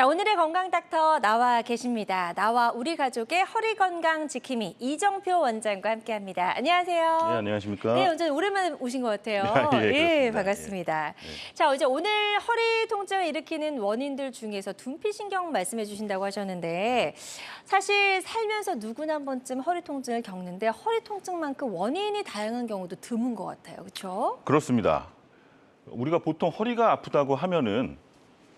자, 오늘의 건강 닥터 나와 계십니다. 나와 우리 가족의 허리 건강 지킴이 이정표 원장과 함께합니다. 안녕하세요. 네, 안녕하십니까? 네, 완전 오랜만에 오신 것 같아요. 예, 그렇습니다. 반갑습니다. 예. 자, 이제 오늘 허리 통증을 일으키는 원인들 중에서 둔피신경 말씀해 주신다고 하셨는데 사실 살면서 누구나 한 번쯤 허리 통증을 겪는데 허리 통증만큼 원인이 다양한 경우도 드문 것 같아요. 그렇죠? 그렇습니다. 우리가 보통 허리가 아프다고 하면은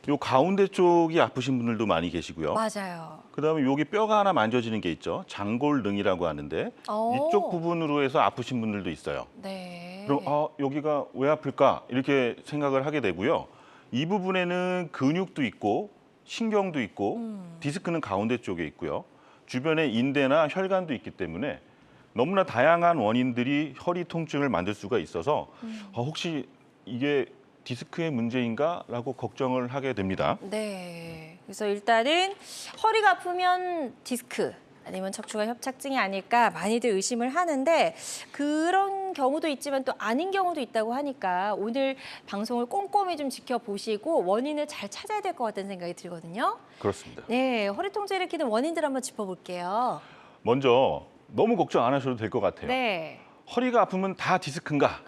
요 가운데 쪽이 아프신 분들도 많이 계시고요. 맞아요. 그다음에 여기 뼈가 하나 만져지는 게 있죠. 장골능이라고 하는데 이쪽 부분으로 해서 아프신 분들도 있어요. 네. 그럼 여기가 왜 아플까 이렇게 생각을 하게 되고요. 이 부분에는 근육도 있고 신경도 있고 디스크는 가운데 쪽에 있고요. 주변에 인대나 혈관도 있기 때문에 너무나 다양한 원인들이 허리 통증을 만들 수가 있어서 혹시 이게 디스크의 문제인가라고 걱정을 하게 됩니다. 네. 그래서 일단은 허리가 아프면 디스크 아니면 척추관 협착증이 아닐까 많이들 의심을 하는데 그런 경우도 있지만 또 아닌 경우도 있다고 하니까 오늘 방송을 꼼꼼히 좀 지켜보시고 원인을 잘 찾아야 될 것 같다는 생각이 들거든요. 그렇습니다. 네, 허리 통증 일으키는 원인들 한번 짚어볼게요. 먼저 너무 걱정 안 하셔도 될 것 같아요. 네. 허리가 아프면 다 디스크인가?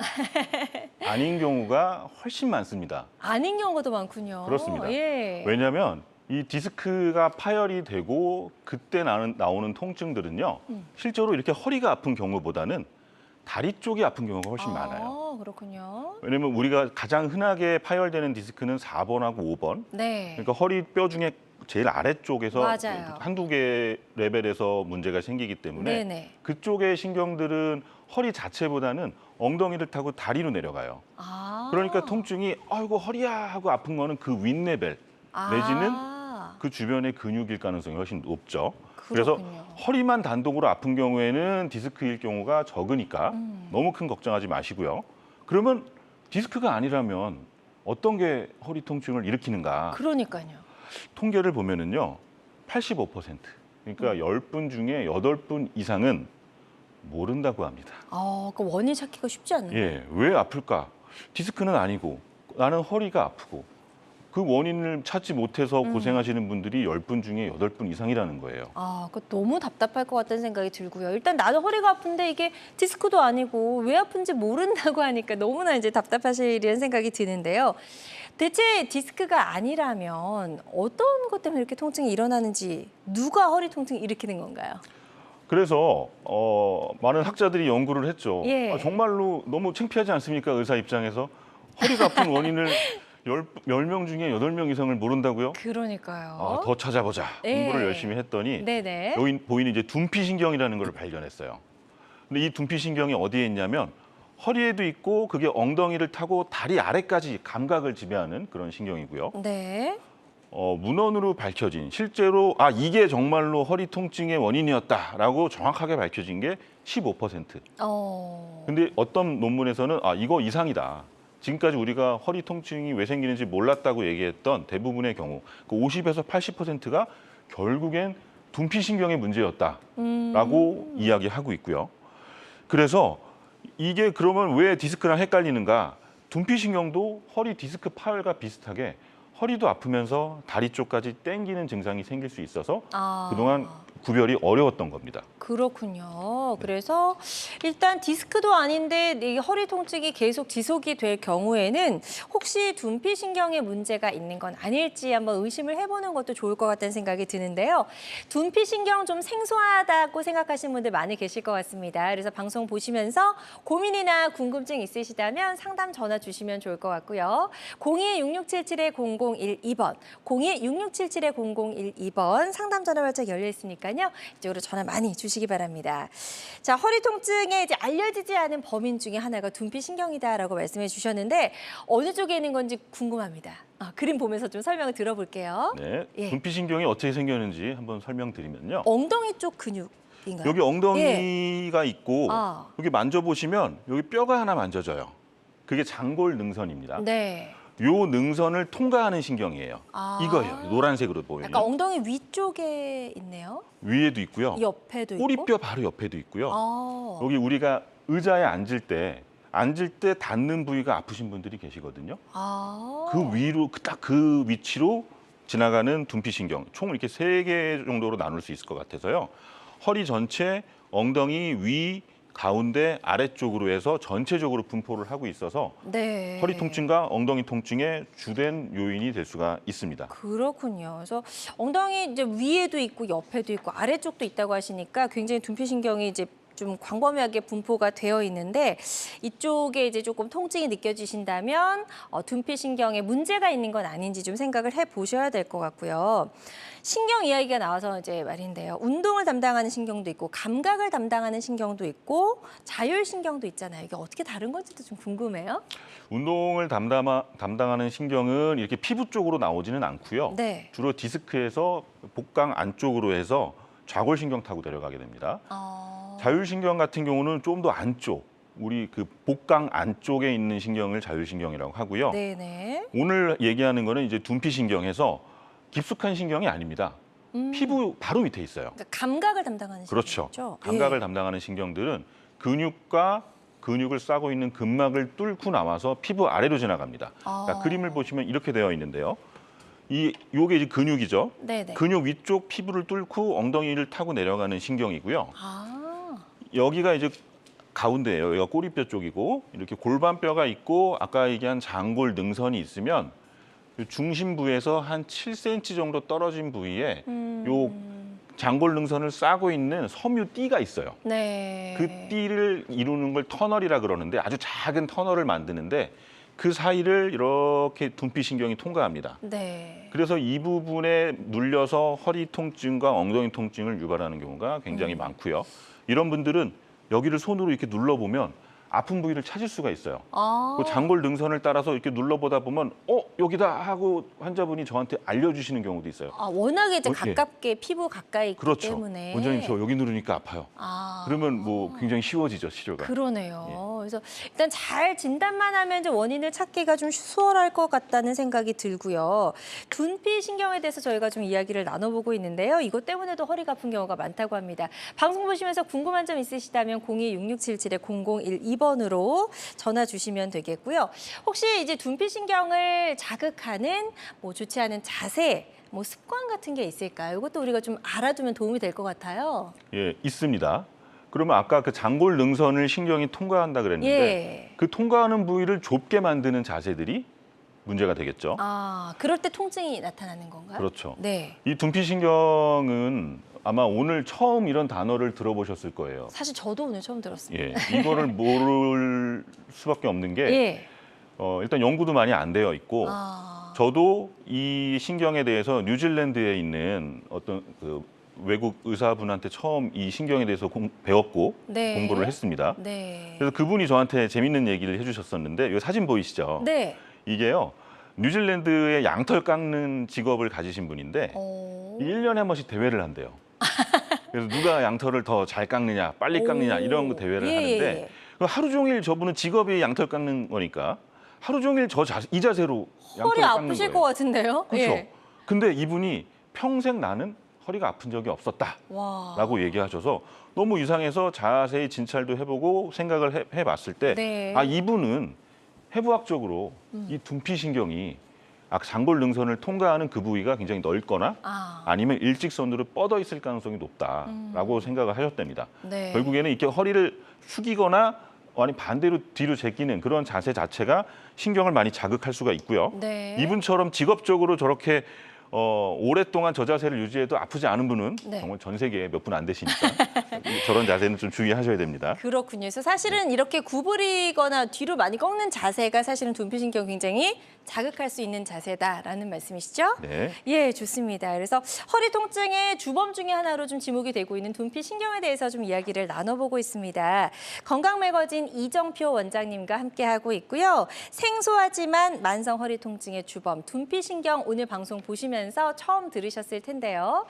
아닌 경우가 훨씬 많습니다. 아닌 경우가 더 많군요. 그렇습니다. 예. 왜냐하면 이 디스크가 파열이 되고 그때 나오는 통증들은요. 실제로 이렇게 허리가 아픈 경우보다는 다리 쪽이 아픈 경우가 훨씬 많아요. 그렇군요. 왜냐하면 우리가 가장 흔하게 파열되는 디스크는 4번하고 5번. 네. 그러니까 허리 뼈 중에 제일 아래쪽에서 맞아요. 한두 개 레벨에서 문제가 생기기 때문에 네네. 그쪽의 신경들은 허리 자체보다는 엉덩이를 타고 다리로 내려가요. 그러니까 통증이 아이고 허리야 하고 아픈 거는 그 윗레벨 내지는 그 주변의 근육일 가능성이 훨씬 높죠. 그래서 그렇군요. 허리만 단독으로 아픈 경우에는 디스크일 경우가 적으니까 너무 큰 걱정하지 마시고요. 그러면 디스크가 아니라면 어떤 게 허리 통증을 일으키는가? 그러니까요. 통계를 보면은요, 85%. 그러니까 10분 중에 8분 이상은 모른다고 합니다. 그 원인 찾기가 쉽지 않네요. 예, 왜 아플까? 디스크는 아니고 나는 허리가 아프고 그 원인을 찾지 못해서 고생하시는 분들이 10분 중에 8분 이상이라는 거예요. 그거 너무 답답할 것 같다는 생각이 들고요. 일단 나는 허리가 아픈데 이게 디스크도 아니고 왜 아픈지 모른다고 하니까 너무나 이제 답답하시리는 생각이 드는데요. 대체 디스크가 아니라면 어떤 것 때문에 이렇게 통증이 일어나는지 누가 허리 통증을 일으키는 건가요? 그래서 많은 학자들이 연구를 했죠. 예. 정말로 너무 창피하지 않습니까? 의사 입장에서 허리가 아픈 원인을 10명 중에 8명 이상을 모른다고요? 그러니까요. 더 찾아보자. 예. 공부를 열심히 했더니 네네. 여기 보이는 이제 둔피신경이라는 걸 발견했어요. 근데 이 둔피신경이 어디에 있냐면 허리에도 있고 그게 엉덩이를 타고 다리 아래까지 감각을 지배하는 그런 신경이고요. 네. 문헌으로 밝혀진 실제로 이게 정말로 허리 통증의 원인이었다라고 정확하게 밝혀진 게 15%. 근데 어떤 논문에서는 이거 이상이다. 지금까지 우리가 허리 통증이 왜 생기는지 몰랐다고 얘기했던 대부분의 경우 그 50에서 80%가 결국엔 둔피신경의 문제였다라고 이야기하고 있고요. 그래서 이게 그러면 왜 디스크랑 헷갈리는가? 둔피신경도 허리 디스크 파열과 비슷하게 허리도 아프면서 다리 쪽까지 땡기는 증상이 생길 수 있어서 그동안 구별이 어려웠던 겁니다. 그렇군요. 그래서 일단 디스크도 아닌데 이 허리 통증이 계속 지속이 될 경우에는 혹시 둔피신경에 문제가 있는 건 아닐지 한번 의심을 해보는 것도 좋을 것 같다는 생각이 드는데요. 둔피신경 좀 생소하다고 생각하시는 분들 많이 계실 것 같습니다. 그래서 방송 보시면서 고민이나 궁금증 있으시다면 상담 전화 주시면 좋을 것 같고요. 02-6677-0012번, 02-6677-0012번 상담 전화 활짝 열려 있으니까요. 이쪽으로 전화 많이 주시기 바랍니다. 자, 허리 통증에 이제 알려지지 않은 범인 중에 하나가 둔피신경이다라고 말씀해 주셨는데 어느 쪽에 있는 건지 궁금합니다. 그림 보면서 좀 설명을 들어볼게요. 네, 예. 둔피신경이 어떻게 생겼는지 한번 설명드리면요. 엉덩이 쪽 근육인가요? 여기 엉덩이가 있고 여기 만져보시면 여기 뼈가 하나 만져져요. 그게 장골능선입니다. 네. 요 능선을 통과하는 신경이에요. 이거예요. 노란색으로 보이는. 약간 엉덩이 위쪽에 있네요. 위에도 있고요. 옆에도 있고. 꼬리뼈 바로 옆에도 있고요. 여기 우리가 의자에 앉을 때 닿는 부위가 아프신 분들이 계시거든요. 그 위로 딱 그 위치로 지나가는 둔피신경 총 이렇게 3개 정도로 나눌 수 있을 것 같아서요. 허리 전체, 엉덩이 위, 가운데, 아래쪽으로 해서 전체적으로 분포를 하고 있어서 네. 허리 통증과 엉덩이 통증의 주된 요인이 될 수가 있습니다. 그렇군요. 그래서 엉덩이 이제 위에도 있고 옆에도 있고 아래쪽도 있다고 하시니까 굉장히 둔피신경이 이제 좀 광범위하게 분포가 되어 있는데 이쪽에 이제 조금 통증이 느껴지신다면 둔피신경에 문제가 있는 건 아닌지 좀 생각을 해보셔야 될 것 같고요. 신경 이야기가 나와서 이제 말인데요. 운동을 담당하는 신경도 있고 감각을 담당하는 신경도 있고 자율신경도 있잖아요. 이게 어떻게 다른 건지도 좀 궁금해요. 운동을 담당하는 신경은 이렇게 피부 쪽으로 나오지는 않고요. 네. 주로 디스크에서 복강 안쪽으로 해서 좌골신경 타고 내려가게 됩니다. 자율신경 같은 경우는 좀 더 안쪽, 우리 그 복강 안쪽에 있는 신경을 자율신경이라고 하고요. 네네. 오늘 얘기하는 거는 이제 둔피신경에서 깊숙한 신경이 아닙니다. 피부 바로 밑에 있어요. 그러니까 감각을 담당하는 그렇죠. 신경이죠. 감각을 예. 담당하는 신경들은 근육과 근육을 싸고 있는 근막을 뚫고 나와서 피부 아래로 지나갑니다. 그러니까 그림을 보시면 이렇게 되어 있는데요. 요게 이제 근육이죠. 네네. 근육 위쪽 피부를 뚫고 엉덩이를 타고 내려가는 신경이고요. 아. 여기가 이제 가운데예요. 여기가 꼬리뼈 쪽이고 이렇게 골반뼈가 있고 아까 얘기한 장골 능선이 있으면 중심부에서 한 7cm 정도 떨어진 부위에 요 장골 능선을 싸고 있는 섬유띠가 있어요. 네. 그 띠를 이루는 걸 터널이라 그러는데 아주 작은 터널을 만드는데 그 사이를 이렇게 둔피신경이 통과합니다. 네. 그래서 이 부분에 눌려서 허리 통증과 엉덩이 통증을 유발하는 경우가 굉장히 많고요. 이런 분들은 여기를 손으로 이렇게 눌러보면 아픈 부위를 찾을 수가 있어요. 아. 그 장골 능선을 따라서 이렇게 눌러보다 보면 여기다 하고 환자분이 저한테 알려주시는 경우도 있어요. 아, 워낙에 이제 예. 가깝게 피부 가까이 있기 그렇죠. 때문에. 원장님 저 여기 누르니까 아파요. 아. 그러면 뭐 굉장히 쉬워지죠, 치료가. 그러네요. 그래서 일단 잘 진단만 하면 이제 원인을 찾기가 좀 수월할 것 같다는 생각이 들고요. 둔피 신경에 대해서 저희가 좀 이야기를 나눠보고 있는데요. 이것 때문에도 허리가 아픈 경우가 많다고 합니다. 방송 보시면서 궁금한 점 있으시다면 02-6677-0012번으로 전화 주시면 되겠고요. 혹시 이제 둔피 신경을 자극하는 뭐 좋지 않은 자세, 뭐 습관 같은 게 있을까요? 이것도 우리가 좀 알아두면 도움이 될 것 같아요. 예, 있습니다. 그러면 아까 그 장골 능선을 신경이 통과한다 그랬는데 예. 그 통과하는 부위를 좁게 만드는 자세들이 문제가 되겠죠. 아, 그럴 때 통증이 나타나는 건가요? 그렇죠. 네. 이 둔피신경은 아마 오늘 처음 이런 단어를 들어보셨을 거예요. 사실 저도 오늘 처음 들었습니다. 예, 이거를 모를 수밖에 없는 게 예. 일단 연구도 많이 안 되어 있고 아. 저도 이 신경에 대해서 뉴질랜드에 있는 어떤 그 외국 의사분한테 처음 이 신경에 대해서 배웠고 네. 공부를 했습니다. 네. 그래서 그분이 저한테 재밌는 얘기를 해주셨었는데 이 사진 보이시죠? 네. 이게요. 뉴질랜드의 양털 깎는 직업을 가지신 분인데 오. 1년에 한 번씩 대회를 한대요. 그래서 누가 양털을 더 잘 깎느냐, 빨리 깎느냐 이런 거 대회를 예, 하는데 예. 하루 종일 저분은 직업이 양털 깎는 거니까 하루 종일 이 자세로 허리 양털을 깎는 아프실 거예요. 것 같은데요? 그렇죠. 예. 근데 이분이 평생 나는 허리가 아픈 적이 없었다라고 와. 얘기하셔서 너무 이상해서 자세히 진찰도 해보고 생각을 해봤을 때 네. 이분은 해부학적으로 이 둔피신경이 장골 능선을 통과하는 그 부위가 굉장히 넓거나 아니면 일직선으로 뻗어 있을 가능성이 높다라고 생각을 하셨답니다. 네. 결국에는 이렇게 허리를 숙이거나 아니 반대로 뒤로 제끼는 그런 자세 자체가 신경을 많이 자극할 수가 있고요. 네. 이분처럼 직업적으로 저렇게 오랫동안 저 자세를 유지해도 아프지 않은 분은 네. 정말 전 세계에 몇 분 안 되시니까 저런 자세는 좀 주의하셔야 됩니다. 그렇군요. 그래서 사실은 이렇게 구부리거나 뒤로 많이 꺾는 자세가 사실은 둔피신경 굉장히 자극할 수 있는 자세다라는 말씀이시죠? 네. 예, 좋습니다. 그래서 허리 통증의 주범 중에 하나로 좀 지목이 되고 있는 둔피신경에 대해서 좀 이야기를 나눠보고 있습니다. 건강매거진 이정표 원장님과 함께하고 있고요. 생소하지만 만성 허리 통증의 주범 둔피신경 오늘 방송 보시면서 처음 들으셨을 텐데요.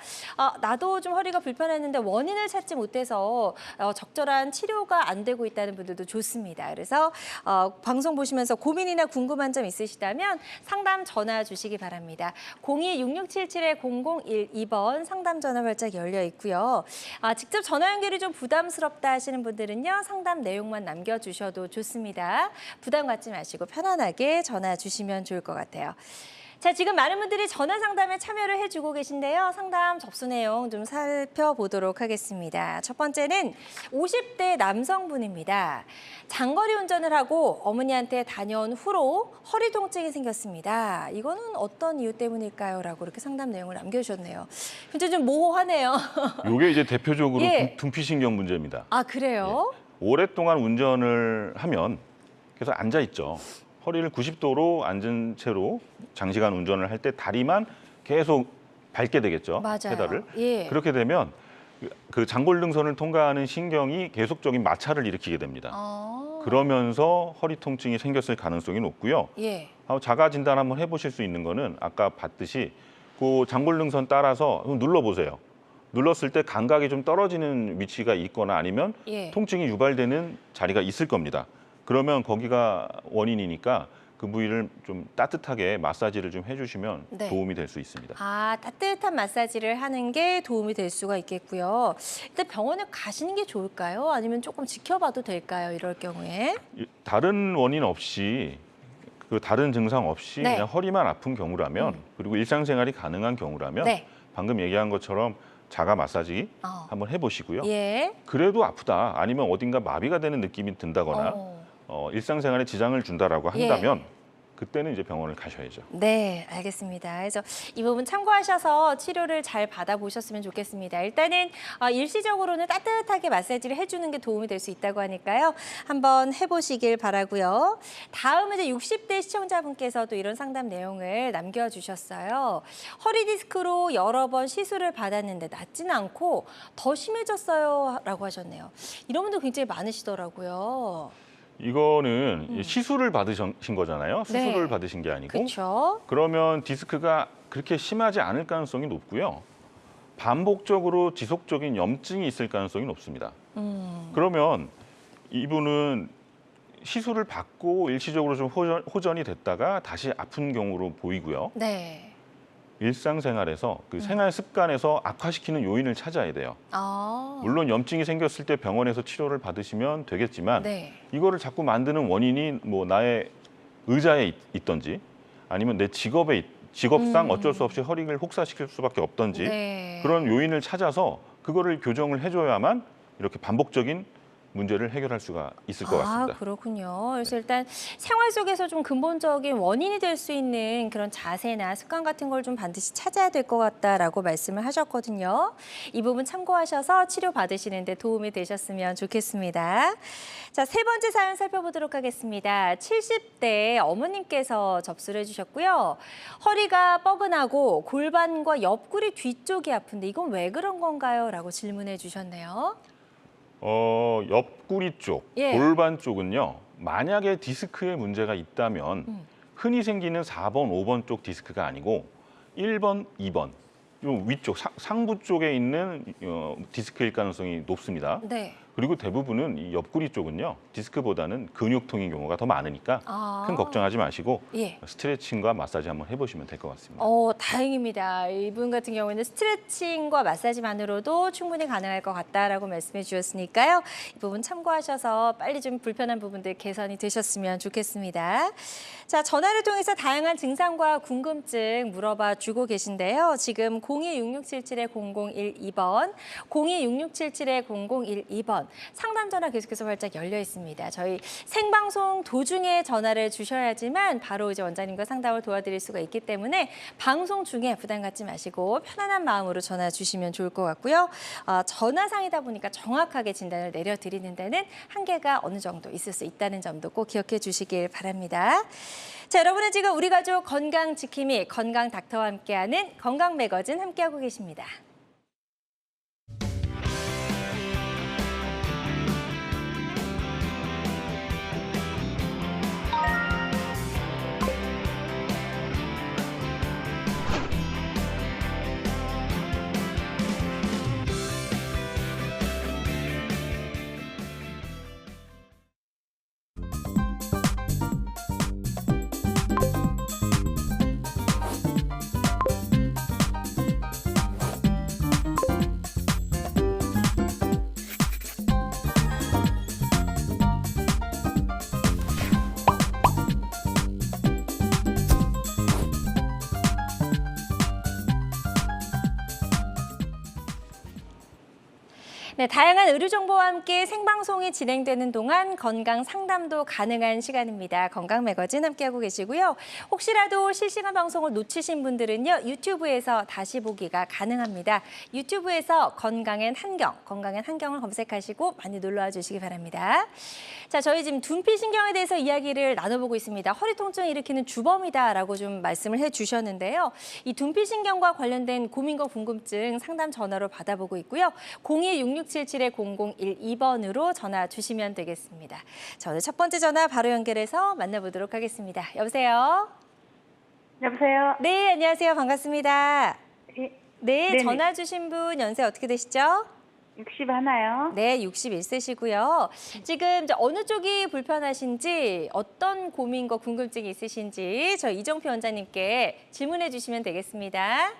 나도 좀 허리가 불편했는데 원인을 찾지 못해서 적절한 치료가 안 되고 있다는 분들도 좋습니다. 그래서 방송 보시면서 고민이나 궁금한 점 있으시다면 상담 전화 주시기 바랍니다. 02-6677-0012번 상담 전화 활짝 열려 있고요. 직접 전화 연결이 좀 부담스럽다 하시는 분들은요. 상담 내용만 남겨주셔도 좋습니다. 부담 갖지 마시고 편안하게 전화 주시면 좋을 것 같아요. 자, 지금 많은 분들이 전화 상담에 참여를 해주고 계신데요. 상담 접수 내용 좀 살펴보도록 하겠습니다. 첫 번째는 50대 남성분입니다. 장거리 운전을 하고 어머니한테 다녀온 후로 허리 통증이 생겼습니다. 이거는 어떤 이유 때문일까요? 라고 이렇게 상담 내용을 남겨주셨네요. 진짜 좀 모호하네요. 이게 이제 대표적으로 예. 둔피신경 문제입니다. 아, 그래요? 오랫동안 운전을 하면 계속 앉아 있죠. 허리를 90도로 앉은 채로 장시간 운전을 할 때 다리만 계속 밟게 되겠죠. 맞아요. 페달을. 예. 그렇게 되면 그 장골등선을 통과하는 신경이 계속적인 마찰을 일으키게 됩니다. 그러면서 허리 통증이 생겼을 가능성이 높고요. 예. 자가 진단 한번 해보실 수 있는 거는 아까 봤듯이 그 장골등선 따라서 눌러보세요. 눌렀을 때 감각이 좀 떨어지는 위치가 있거나 아니면 예. 통증이 유발되는 자리가 있을 겁니다. 그러면 거기가 원인이니까 그 부위를 좀 따뜻하게 마사지를 좀 해주시면 네. 도움이 될 수 있습니다. 아, 따뜻한 마사지를 하는 게 도움이 될 수가 있겠고요. 일단 병원에 가시는 게 좋을까요? 아니면 조금 지켜봐도 될까요? 이럴 경우에. 다른 원인 없이 그 다른 증상 없이 네. 그냥 허리만 아픈 경우라면 그리고 일상생활이 가능한 경우라면 네. 방금 얘기한 것처럼 자가 마사지 한번 해보시고요. 예. 그래도 아프다 아니면 어딘가 마비가 되는 느낌이 든다거나 일상생활에 지장을 준다라고 한다면 그때는 이제 병원을 가셔야죠. 네, 알겠습니다. 그래서 이 부분 참고하셔서 치료를 잘 받아보셨으면 좋겠습니다. 일단은 일시적으로는 따뜻하게 마사지를 해주는 게 도움이 될 수 있다고 하니까요. 한번 해보시길 바라고요. 다음은 이제 60대 시청자분께서도 이런 상담 내용을 남겨주셨어요. 허리 디스크로 여러 번 시술을 받았는데 낫지는 않고 더 심해졌어요 라고 하셨네요. 이런 분들 굉장히 많으시더라고요. 이거는 시술을 받으신 거잖아요. 수술을 네. 받으신 게 아니고. 그렇죠. 그러면 디스크가 그렇게 심하지 않을 가능성이 높고요. 반복적으로 지속적인 염증이 있을 가능성이 높습니다. 그러면 이분은 시술을 받고 일시적으로 좀 호전이 됐다가 다시 아픈 경우로 보이고요. 네. 일상생활에서 그 생활 습관에서 악화시키는 요인을 찾아야 돼요. 물론 염증이 생겼을 때 병원에서 치료를 받으시면 되겠지만 네. 이거를 자꾸 만드는 원인이 뭐 나의 의자에 있던지 아니면 내 직업상 어쩔 수 없이 허리를 혹사시킬 수밖에 없던지 네. 그런 요인을 찾아서 그거를 교정을 해줘야만 이렇게 반복적인 문제를 해결할 수가 있을 것 같습니다. 아, 그렇군요. 그래서 일단 생활 속에서 좀 근본적인 원인이 될 수 있는 그런 자세나 습관 같은 걸 좀 반드시 찾아야 될 것 같다라고 말씀을 하셨거든요. 이 부분 참고하셔서 치료 받으시는 데 도움이 되셨으면 좋겠습니다. 자, 세 번째 사연 살펴보도록 하겠습니다. 70대 어머님께서 접수를 해주셨고요. 허리가 뻐근하고 골반과 옆구리 뒤쪽이 아픈데 이건 왜 그런 건가요? 라고 질문해 주셨네요. 옆구리 쪽, 예. 골반 쪽은요. 만약에 디스크에 문제가 있다면 흔히 생기는 4번, 5번 쪽 디스크가 아니고 1번, 2번, 요 위쪽, 상부 쪽에 있는 디스크일 가능성이 높습니다. 네. 그리고 대부분은 이 옆구리 쪽은요. 디스크보다는 근육통인 경우가 더 많으니까 큰 걱정하지 마시고 예. 스트레칭과 마사지 한번 해보시면 될 것 같습니다. 다행입니다. 이분 같은 경우에는 스트레칭과 마사지만으로도 충분히 가능할 것 같다라고 말씀해 주셨으니까요. 이 부분 참고하셔서 빨리 좀 불편한 부분들 개선이 되셨으면 좋겠습니다. 자, 전화를 통해서 다양한 증상과 궁금증 물어봐 주고 계신데요. 지금 026677-0012번, 026677-0012번 상담 전화 계속해서 활짝 열려 있습니다. 저희 생방송 도중에 전화를 주셔야지만 바로 이제 원장님과 상담을 도와드릴 수가 있기 때문에 방송 중에 부담 갖지 마시고 편안한 마음으로 전화 주시면 좋을 것 같고요. 전화상이다 보니까 정확하게 진단을 내려드리는 데는 한계가 어느 정도 있을 수 있다는 점도 꼭 기억해 주시길 바랍니다. 자, 여러분은 지금 우리 가족 건강 지킴이 건강 닥터와 함께하는 건강 매거진 함께하고 계십니다. 네, 다양한 의료 정보와 함께 생방송이 진행되는 동안 건강 상담도 가능한 시간입니다. 건강 매거진 함께하고 계시고요. 혹시라도 실시간 방송을 놓치신 분들은요, 유튜브에서 다시 보기가 가능합니다. 유튜브에서 건강엔 한경을 검색하시고 많이 놀러와 주시기 바랍니다. 자, 저희 지금 둔피신경에 대해서 이야기를 나눠보고 있습니다. 허리 통증을 일으키는 주범이다라고 좀 말씀을 해주셨는데요. 이 둔피신경과 관련된 고민과 궁금증 상담 전화로 받아보고 있고요. 02-6677-0012번으로 전화 주시면 되겠습니다. 자, 오늘 첫 번째 전화 바로 연결해서 만나보도록 하겠습니다. 여보세요? 여보세요? 네, 안녕하세요. 반갑습니다. 예, 네, 네네. 전화 주신 분 연세 어떻게 되시죠? 60 하나요? 네, 61세시고요. 지금 이제 어느 쪽이 불편하신지, 어떤 고민과 궁금증이 있으신지 저희 이정표 원장님께 질문해 주시면 되겠습니다.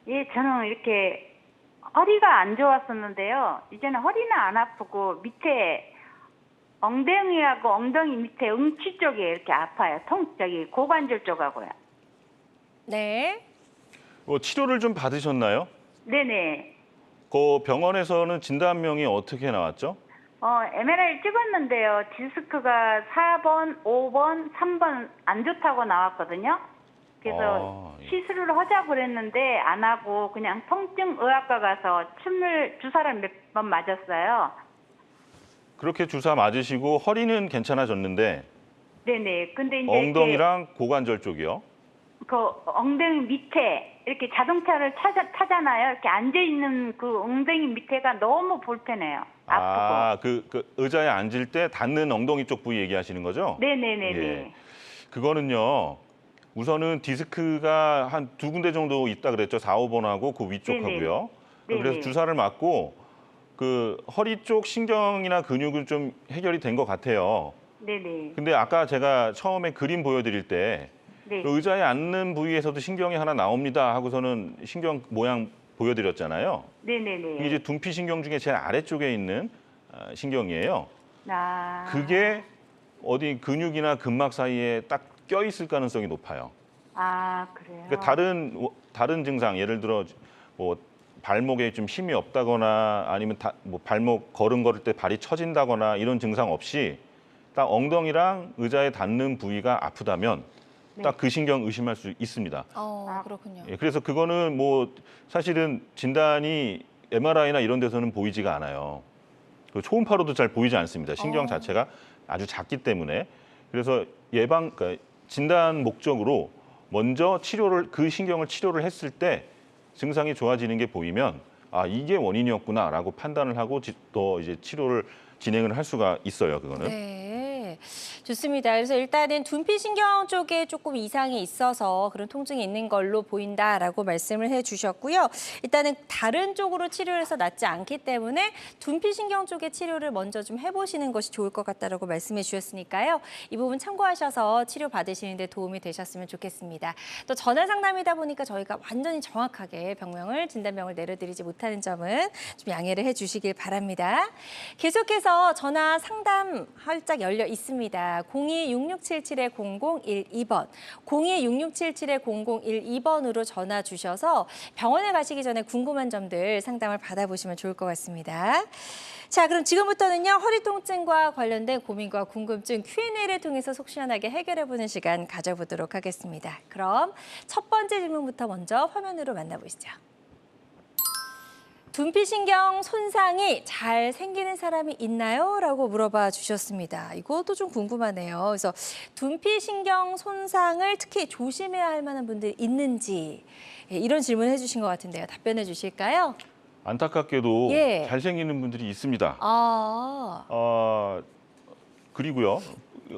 예, 저는 이렇게 허리가 안 좋았었는데요. 이제는 허리는 안 아프고 밑에 엉덩이하고 엉덩이 밑에 응치 쪽에 이렇게 아파요. 저기 고관절 쪽하고요. 네. 치료를 좀 받으셨나요? 네네. 그 병원에서는 진단명이 어떻게 나왔죠? MRI 찍었는데요. 디스크가 4번, 5번, 3번 안 좋다고 나왔거든요. 그래서 예. 시술을 하자고 그랬는데 안 하고 그냥 통증의학과 가서 주사를 몇 번 맞았어요. 그렇게 주사 맞으시고 허리는 괜찮아졌는데 네네. 근데 이제 엉덩이랑 고관절 쪽이요? 그 엉덩이 밑에 이렇게 자동차를 타잖아요. 이렇게 앉아 있는 그 엉덩이 밑에가 너무 불편해요. 아프고. 그 의자에 앉을 때 닿는 엉덩이 쪽 부위 얘기하시는 거죠? 네네네네. 예. 그거는요. 우선은 디스크가 한 두 군데 정도 있다 그랬죠. 4, 5번하고 그 위쪽하고요. 네네. 그래서 주사를 맞고 그 허리 쪽 신경이나 근육은 좀 해결이 된 것 같아요. 네네. 근데 아까 제가 처음에 그림 보여드릴 때 네. 그 의자에 앉는 부위에서도 신경이 하나 나옵니다 하고서는 신경 모양 보여드렸잖아요. 네네네. 이게 이제 둔피신경 중에 제일 아래쪽에 있는 신경이에요. 아. 그게 어디 근육이나 근막 사이에 딱 껴있을 가능성이 높아요. 아, 그래요? 그러니까 다른 증상, 예를 들어 뭐 발목에 좀 힘이 없다거나 아니면 뭐 발목 걸을 때 발이 처진다거나 이런 증상 없이 딱 엉덩이랑 의자에 닿는 부위가 아프다면 네. 딱 그 신경 의심할 수 있습니다. 그렇군요. 예, 그래서 그거는 뭐 사실은 진단이 MRI나 이런 데서는 보이지가 않아요. 그 초음파로도 잘 보이지 않습니다. 신경 자체가 아주 작기 때문에. 그래서 그러니까 진단 목적으로 먼저 그 신경을 치료를 했을 때 증상이 좋아지는 게 보이면 이게 원인이었구나라고 판단을 하고 또 이제 치료를 진행을 할 수가 있어요. 그거는. 네, 좋습니다. 그래서 일단은 둔피신경 쪽에 조금 이상이 있어서 그런 통증이 있는 걸로 보인다라고 말씀을 해주셨고요. 일단은 다른 쪽으로 치료를 해서 낫지 않기 때문에 둔피신경 쪽의 치료를 먼저 좀 해보시는 것이 좋을 것 같다라고 말씀해 주셨으니까요. 이 부분 참고하셔서 치료 받으시는 데 도움이 되셨으면 좋겠습니다. 또 전화 상담이다 보니까 저희가 완전히 정확하게 진단명을 내려드리지 못하는 점은 좀 양해를 해주시길 바랍니다. 계속해서 전화 상담 활짝 열려 있습니다. 02-6677-0012번, 02-6677-0012번으로 전화 주셔서 병원에 가시기 전에 궁금한 점들 상담을 받아보시면 좋을 것 같습니다. 자, 그럼 지금부터는요, 허리 통증과 관련된 고민과 궁금증 Q&A를 통해서 속 시원하게 해결해보는 시간 가져보도록 하겠습니다. 그럼 첫 번째 질문부터 먼저 화면으로 만나보시죠. 둔피신경 손상이 잘 생기는 사람이 있나요? 라고 물어봐 주셨습니다. 이것도 좀 궁금하네요. 그래서 둔피신경 손상을 특히 조심해야 할 만한 분들이 있는지 이런 질문을 해주신 것 같은데요. 답변해 주실까요? 안타깝게도 예. 잘생기는 분들이 있습니다. 아, 그리고요.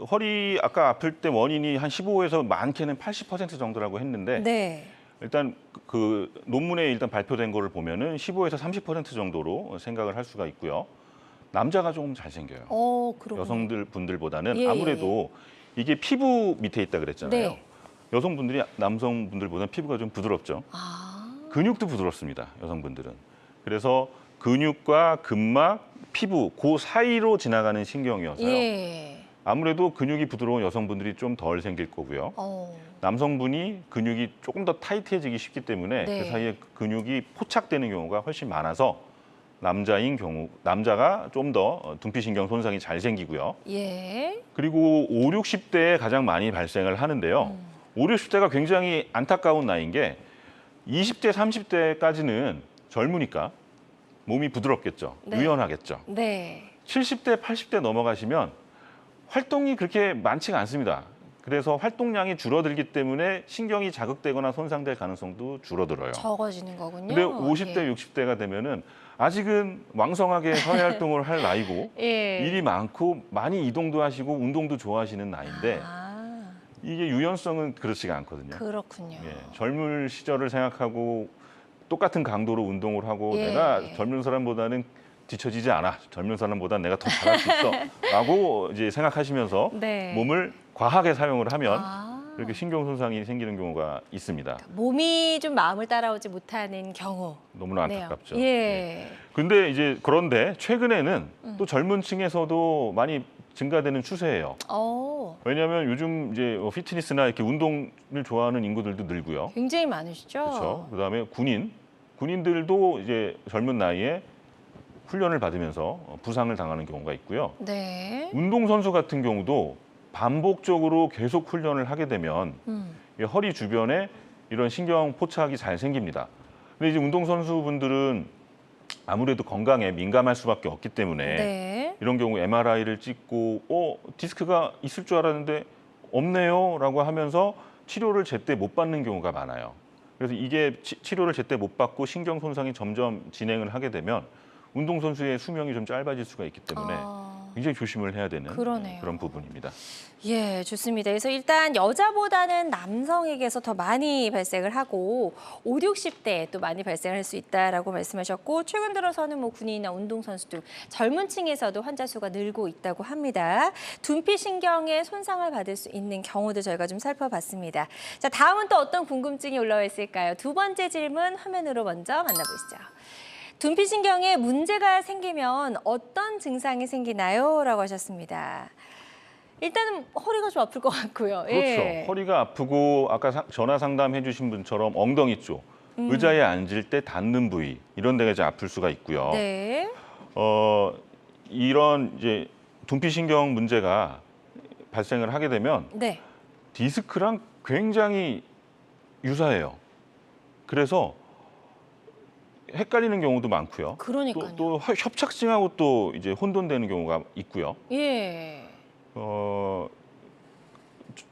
허리 아까 아플 때 원인이 한 15에서 많게는 80% 정도라고 했는데 네. 일단 그 논문에 일단 발표된 거를 보면은 15에서 30% 정도로 생각을 할 수가 있고요. 남자가 조금 잘생겨요. 그렇군요. 분들보다는 예, 아무래도 이게 피부 밑에 있다 그랬잖아요. 네. 여성분들이 남성분들보다는 피부가 좀 부드럽죠. 근육도 부드럽습니다. 여성분들은. 그래서 근육과 근막, 피부 그 사이로 지나가는 신경이어서요. 예. 아무래도 근육이 부드러운 여성분들이 좀 덜 생길 거고요. 남성분이 근육이 조금 더 타이트해지기 쉽기 때문에 네. 그 사이에 근육이 포착되는 경우가 훨씬 많아서 남자인 경우 남자가 좀 더 둔피신경 손상이 잘 생기고요. 예. 그리고 5, 60대에 가장 많이 발생을 하는데요. 5, 60대가 굉장히 안타까운 나이인 게 20대, 30대까지는 젊으니까 몸이 부드럽겠죠. 네. 유연하겠죠. 네. 70대, 80대 넘어가시면 활동이 그렇게 많지가 않습니다. 그래서 활동량이 줄어들기 때문에 신경이 자극되거나 손상될 가능성도 줄어들어요. 적어지는 거군요. 근데 50대, 예. 60대가 되면은 아직은 왕성하게 사회 활동을 할 나이고 예. 일이 많고 많이 이동도 하시고 운동도 좋아하시는 나이인데 아, 이게 유연성은 그렇지가 않거든요. 그렇군요. 예, 젊을 시절을 생각하고 똑같은 강도로 운동을 하고 예. 내가 젊은 사람보다는 뒤처지지 않아. 젊은 사람보다 내가 더 잘할 수 있어. 라고 이제 생각하시면서 네. 몸을 과하게 사용을 하면 아. 이렇게 신경 손상이 생기는 경우가 있습니다. 몸이 좀 마음을 따라오지 못하는 경우. 너무나 안타깝죠. 예. 근데 이제 그런데 최근에는 또 젊은 층에서도 많이 증가되는 추세예요. 왜냐하면 요즘 이제 피트니스나 이렇게 운동을 좋아하는 인구들도 늘고요. 굉장히 많으시죠? 그렇죠. 그다음에 군인들도 이제 젊은 나이에 훈련을 받으면서 부상을 당하는 경우가 있고요. 네. 운동선수 같은 경우도 반복적으로 계속 훈련을 하게 되면 이 허리 주변에 이런 신경 포착이 잘 생깁니다. 근데 이제 운동선수분들은 아무래도 건강에 민감할 수밖에 없기 때문에 네. 이런 경우 MRI를 찍고 디스크가 있을 줄 알았는데 없네요 라고 하면서 치료를 제때 못 받는 경우가 많아요. 그래서 이게 치료를 제때 못 받고 신경 손상이 점점 진행을 하게 되면 운동선수의 수명이 좀 짧아질 수가 있기 때문에 굉장히 조심을 해야 되는 그러네요. 그런 부분입니다. 예, 좋습니다. 그래서 일단 여자보다는 남성에게서 더 많이 발생을 하고 5, 60대에 또 많이 발생할 수 있다라고 말씀하셨고 최근 들어서는 뭐 군인이나 운동선수 등 젊은 층에서도 환자 수가 늘고 있다고 합니다. 둔피신경에 손상을 받을 수 있는 경우도 저희가 좀 살펴봤습니다. 자, 다음은 또 어떤 궁금증이 올라와 있을까요? 두 번째 질문 화면으로 먼저 만나보시죠. 둔피신경에 문제가 생기면 어떤 증상이 생기나요? 라고 하셨습니다. 일단은 허리가 좀 아플 것 같고요. 그렇죠. 예. 허리가 아프고 아까 전화 상담해 주신 분처럼 엉덩이 쪽, 의자에 앉을 때 닿는 부위 이런 데가 이제 아플 수가 있고요. 네. 이런 이제 둔피신경 문제가 발생을 하게 되면 네. 디스크랑 굉장히 유사해요. 그래서 헷갈리는 경우도 많고요. 그러니까요. 또 협착증하고 또 이제 혼돈되는 경우가 있고요. 예.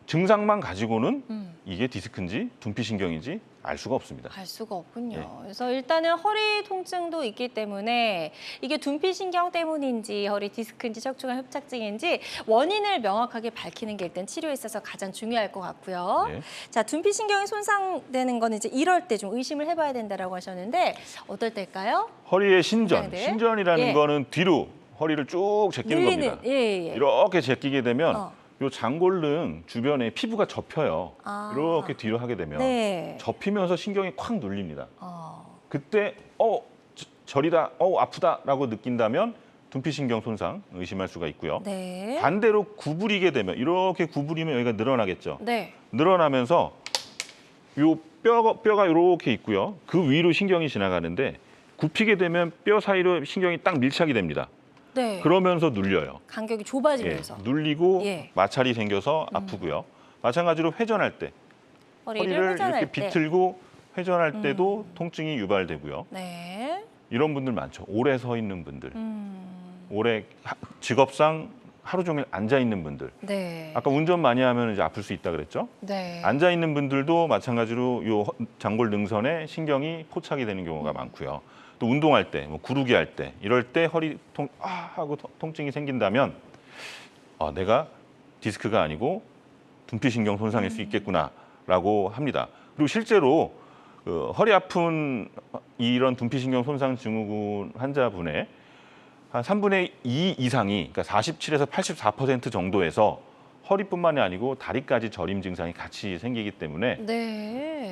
증상만 가지고는 이게 디스크인지 둔피신경인지 알 수가 없습니다. 알 수가 없군요. 예. 그래서 일단은 허리 통증도 있기 때문에 이게 둔피신경 때문인지 허리 디스크인지 척추관 협착증인지 원인을 명확하게 밝히는 게 일단 치료에 있어서 가장 중요할 것 같고요. 네. 자, 둔피신경이 손상되는 거는 이제 이럴 때 좀 의심을 해봐야 된다라고 하셨는데 어떨 때일까요? 허리의 증상들. 신전이라는 예. 거는 뒤로 허리를 쭉 제끼는 겁니다. 예. 이렇게 제끼게 되면 요 장골등 주변에 피부가 접혀요. 아. 이렇게 뒤로 하게 되면 네. 접히면서 신경이 콱 눌립니다. 그때 저리다, 아프다라고 느낀다면 둔피신경 손상 의심할 수가 있고요. 네. 반대로 구부리게 되면 이렇게 구부리면 여기가 늘어나겠죠. 네. 늘어나면서 요 뼈가 이렇게 있고요. 그 위로 신경이 지나가는데 굽히게 되면 뼈 사이로 신경이 딱 밀착이 됩니다. 네. 그러면서 눌려요. 간격이 예, 좁아지면서 눌리고 예. 마찰이 생겨서 아프고요. 마찬가지로 회전할 때 허리를 회전할 이렇게 때. 비틀고 회전할 때도 통증이 유발되고요. 네. 이런 분들 많죠. 오래 서 있는 분들, 오래 직업상 하루 종일 앉아 있는 분들. 네. 아까 운전 많이 하면 이제 아플 수 있다 그랬죠. 네. 앉아 있는 분들도 마찬가지로 요 장골 능선에 신경이 포착이 되는 경우가 많고요. 또 운동할 때, 뭐 구르기 할 때, 이럴 때 허리 하고 통증이 생긴다면 내가 디스크가 아니고 둔피신경 손상일 수 있겠구나라고 합니다. 그리고 실제로 허리 아픈 이런 둔피신경 손상 증후군 환자분의 한 3분의 2 이상이, 그러니까 47에서 84% 정도에서 허리뿐만이 아니고 다리까지 저림 증상이 같이 생기기 때문에 네.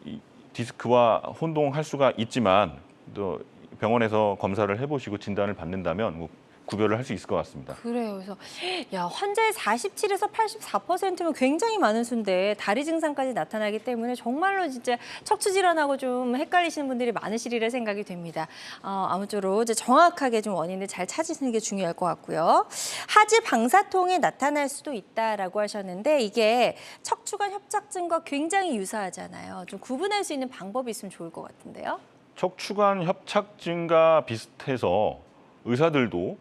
이 디스크와 혼동할 수가 있지만 또 병원에서 검사를 해보시고 진단을 받는다면 뭐 구별을 할 수 있을 것 같습니다. 그래요. 그래서 야, 환자의 47에서 84%면 굉장히 많은 수인데 다리 증상까지 나타나기 때문에 정말로 진짜 척추 질환하고 좀 헷갈리시는 분들이 많으시리라 생각이 됩니다. 아무쪼록 이제 정확하게 좀 원인을 잘 찾으시는 게 중요할 것 같고요. 하지 방사통이 나타날 수도 있다라고 하셨는데 이게 척추관 협착증과 굉장히 유사하잖아요. 좀 구분할 수 있는 방법이 있으면 좋을 것 같은데요. 척추관 협착증과 비슷해서 의사들도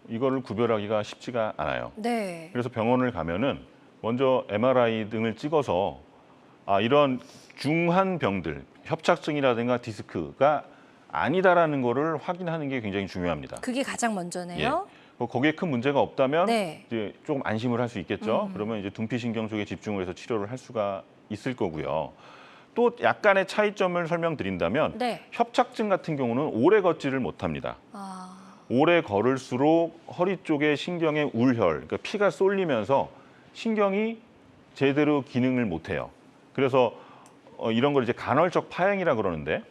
이거를 구별하기가 쉽지가 않아요. 네. 그래서 병원을 가면은 먼저 MRI 등을 찍어서 이런 중한 병들, 협착증이라든가 디스크가 아니다라는 거를 확인하는 게 굉장히 중요합니다. 그게 가장 먼저네요. 거기에 큰 문제가 없다면 네. 이제 조금 안심을 할 수 있겠죠. 그러면 이제 둔피신경 쪽에 집중을 해서 치료를 할 수가 있을 거고요. 또 약간의 차이점을 설명드린다면 네. 협착증 같은 경우는 오래 걷지를 못합니다. 오래 걸을수록 허리 쪽에 신경의 울혈, 그러니까 피가 쏠리면서 신경이 제대로 기능을 못해요. 그래서 이런 걸 이제 간헐적 파행이라 그러는데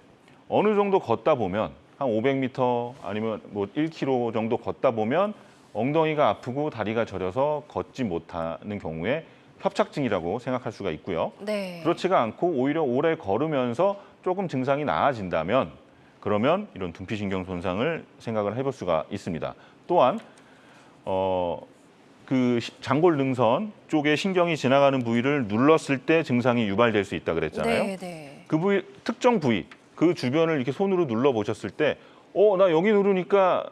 어느 정도 걷다 보면 한 500m 아니면 뭐 1km 정도 걷다 보면 엉덩이가 아프고 다리가 저려서 걷지 못하는 경우에 협착증이라고 생각할 수가 있고요. 네. 그렇지가 않고 오히려 오래 걸으면서 조금 증상이 나아진다면 그러면 이런 둔피신경 손상을 생각을 해볼 수가 있습니다. 또한 그 장골 능선 쪽에 신경이 지나가는 부위를 눌렀을 때 증상이 유발될 수 있다 그랬잖아요. 네, 네. 그 부위, 특정 부위, 그 주변을 이렇게 손으로 눌러 보셨을 때, 나 여기 누르니까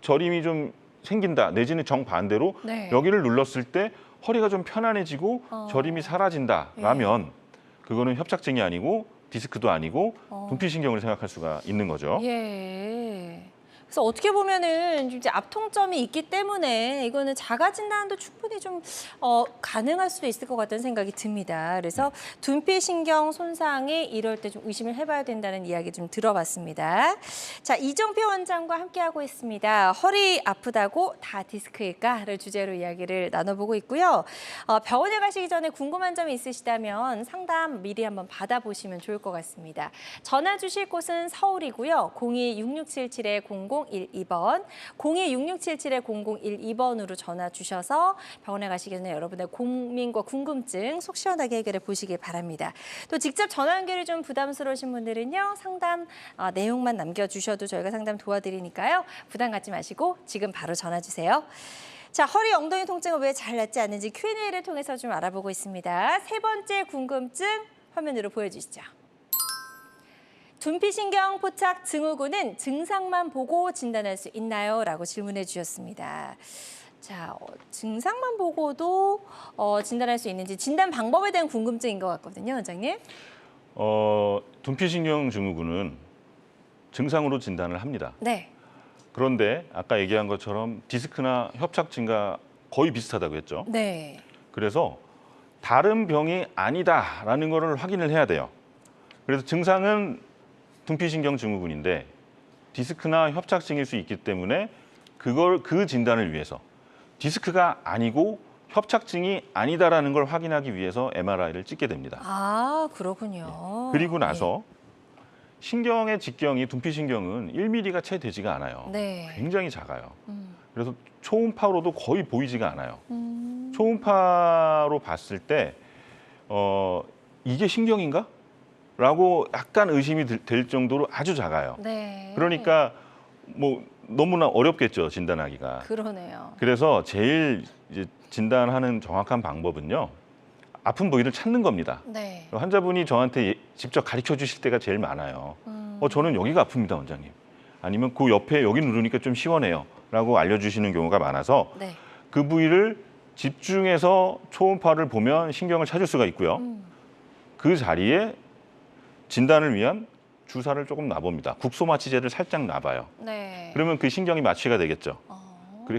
저림이 좀 생긴다. 내지는 정반대로 네. 여기를 눌렀을 때 허리가 좀 편안해지고 저림이 사라진다라면 그거는 협착증이 아니고 디스크도 아니고 둔피신경을 생각할 수가 있는 거죠. 예. 그래서 어떻게 보면은 이제 앞통점이 있기 때문에 이거는 자가 진단도 충분히 좀 가능할 수도 있을 것 같다는 생각이 듭니다. 그래서 둔피신경 손상이 이럴 때 좀 의심을 해봐야 된다는 이야기 좀 들어봤습니다. 자, 이정표 원장과 함께하고 있습니다. 허리 아프다고 다 디스크일까를 주제로 이야기를 나눠보고 있고요. 병원에 가시기 전에 궁금한 점이 있으시다면 상담 미리 한번 받아보시면 좋을 것 같습니다. 전화 주실 곳은 서울이고요. 02-6677-0012번, 02-6677-0012번으로 전화 주셔서 병원에 가시기 전에 여러분의 고민과 궁금증 속 시원하게 해결해 보시길 바랍니다. 또 직접 전화 연결이 좀 부담스러우신 분들은요. 상담 내용만 남겨주셔도 저희가 상담 도와드리니까요. 부담 갖지 마시고 지금 바로 전화 주세요. 자, 허리 엉덩이 통증은 왜 잘 낫지 않는지 Q&A를 통해서 좀 알아보고 있습니다. 세 번째 궁금증 화면으로 보여주시죠. 둔피신경 포착 증후군은 증상만 보고 진단할 수 있나요? 라고 질문해 주셨습니다. 자, 증상만 보고도 진단할 수 있는지 진단 방법에 대한 궁금증인 것 같거든요, 원장님. 둔피신경 증후군은 증상으로 진단을 합니다. 네. 그런데 아까 얘기한 것처럼 디스크나 협착증과 거의 비슷하다고 했죠. 네. 그래서 다른 병이 아니다라는 거를 확인을 해야 돼요. 그래서 증상은 둔피신경 증후군인데 디스크나 협착증일 수 있기 때문에 그 진단을 위해서 디스크가 아니고 협착증이 아니다라는 걸 확인하기 위해서 MRI를 찍게 됩니다. 아, 그렇군요. 그리고 나서 신경의 직경이 둔피신경은 1mm가 채 되지가 않아요. 네. 굉장히 작아요. 그래서 초음파로도 거의 보이지가 않아요. 음. 초음파로 봤을 때 이게 신경인가? 라고 약간 의심이 될 정도로 아주 작아요. 네. 그러니까 뭐 너무나 어렵겠죠, 진단하기가. 그러네요. 그래서 제일 이제 진단하는 정확한 방법은요. 아픈 부위를 찾는 겁니다. 네. 환자분이 저한테 직접 가르쳐 주실 때가 제일 많아요. 저는 여기가 아픕니다, 원장님. 아니면 그 옆에 여기 누르니까 좀 시원해요. 라고 알려주시는 경우가 많아서 네. 그 부위를 집중해서 초음파를 보면 신경을 찾을 수가 있고요. 그 자리에 진단을 위한 주사를 조금 놔봅니다. 국소마취제를 살짝 놔봐요. 네. 그러면 그 신경이 마취가 되겠죠.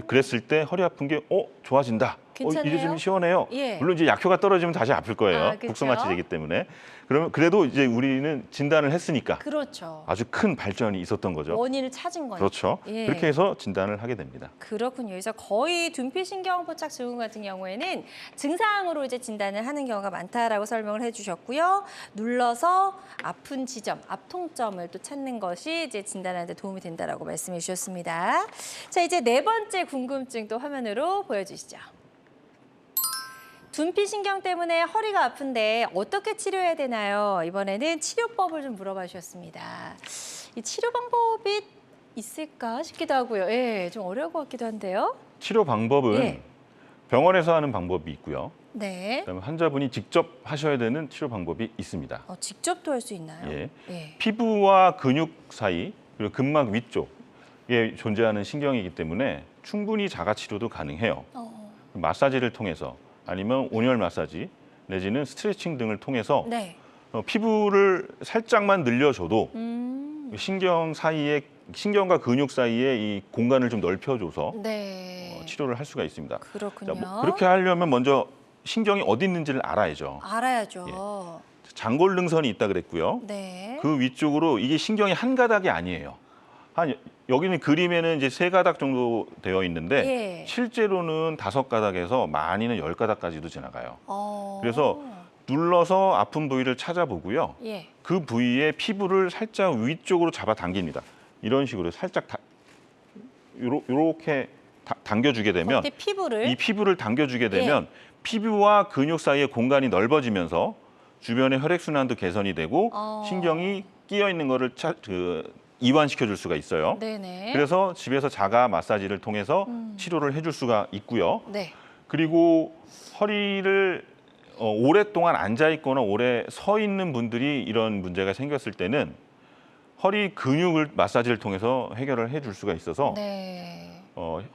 그랬을 때 허리 아픈 게 좋아진다. 괜찮네요. 이제 좀 시원해요. 예. 물론 이제 약효가 떨어지면 다시 아플 거예요. 아, 그쵸? 국소마취제이기 때문에. 그러면 그래도 이제 우리는 진단을 했으니까 그렇죠. 아주 큰 발전이 있었던 거죠. 원인을 찾은 거니까. 그렇죠. 예. 그렇게 해서 진단을 하게 됩니다. 그렇군요. 그래서 거의 둔피신경포착 증후군 같은 경우에는 증상으로 이제 진단을 하는 경우가 많다라고 설명을 해주셨고요. 눌러서 아픈 지점, 앞통점을 또 찾는 것이 이제 진단하는 데 도움이 된다라고 말씀해 주셨습니다. 자, 이제 네 번째 궁금증 또 화면으로 보여주시죠. 둔피신경 때문에 허리가 아픈데 어떻게 치료해야 되나요? 이번에는 치료법을 좀 물어봐 주셨습니다. 이 치료 방법이 있을까 싶기도 하고요. 예, 좀 어려울 것 같기도 한데요. 치료 방법은 예. 병원에서 하는 방법이 있고요. 네. 그다음에 환자분이 직접 하셔야 되는 치료 방법이 있습니다. 직접도 할 수 있나요? 예. 예. 피부와 근육 사이 그리고 근막 위쪽에 존재하는 신경이기 때문에 충분히 자가 치료도 가능해요. 마사지를 통해서 아니면 온열 마사지 내지는 스트레칭 등을 통해서 네. 피부를 살짝만 늘려줘도 신경과 근육 사이에 이 공간을 좀 넓혀줘서 네. 치료를 할 수가 있습니다. 그렇군요. 자, 그렇게 하려면 먼저 신경이 어디 있는지를 알아야죠. 알아야죠. 장골능선이 있다 그랬고요. 네. 그 위쪽으로 이게 신경이 한 가닥이 아니에요. 여기는 그림에는 이제 3가닥 정도 되어 있는데 예. 실제로는 5가닥에서 많이는 10가닥까지도 지나가요. 그래서 어. 눌러서 아픈 부위를 찾아보고요. 예. 그 부위에 피부를 살짝 위쪽으로 잡아 당깁니다. 이런 식으로 살짝 요렇게 당겨주게 되면 겉에 피부를 이 피부를 당겨주게 되면 피부와 근육 사이의 공간이 넓어지면서 주변의 혈액순환도 개선이 되고 신경이 끼어 있는 거를 이완시켜 줄 수가 있어요. 네네. 그래서 집에서 자가 마사지를 통해서 치료를 해줄 수가 있고요. 네. 그리고 허리를 오랫동안 앉아 있거나 오래 서 있는 분들이 이런 문제가 생겼을 때는 허리 근육을 마사지를 통해서 해결을 해줄 수가 있어서 네.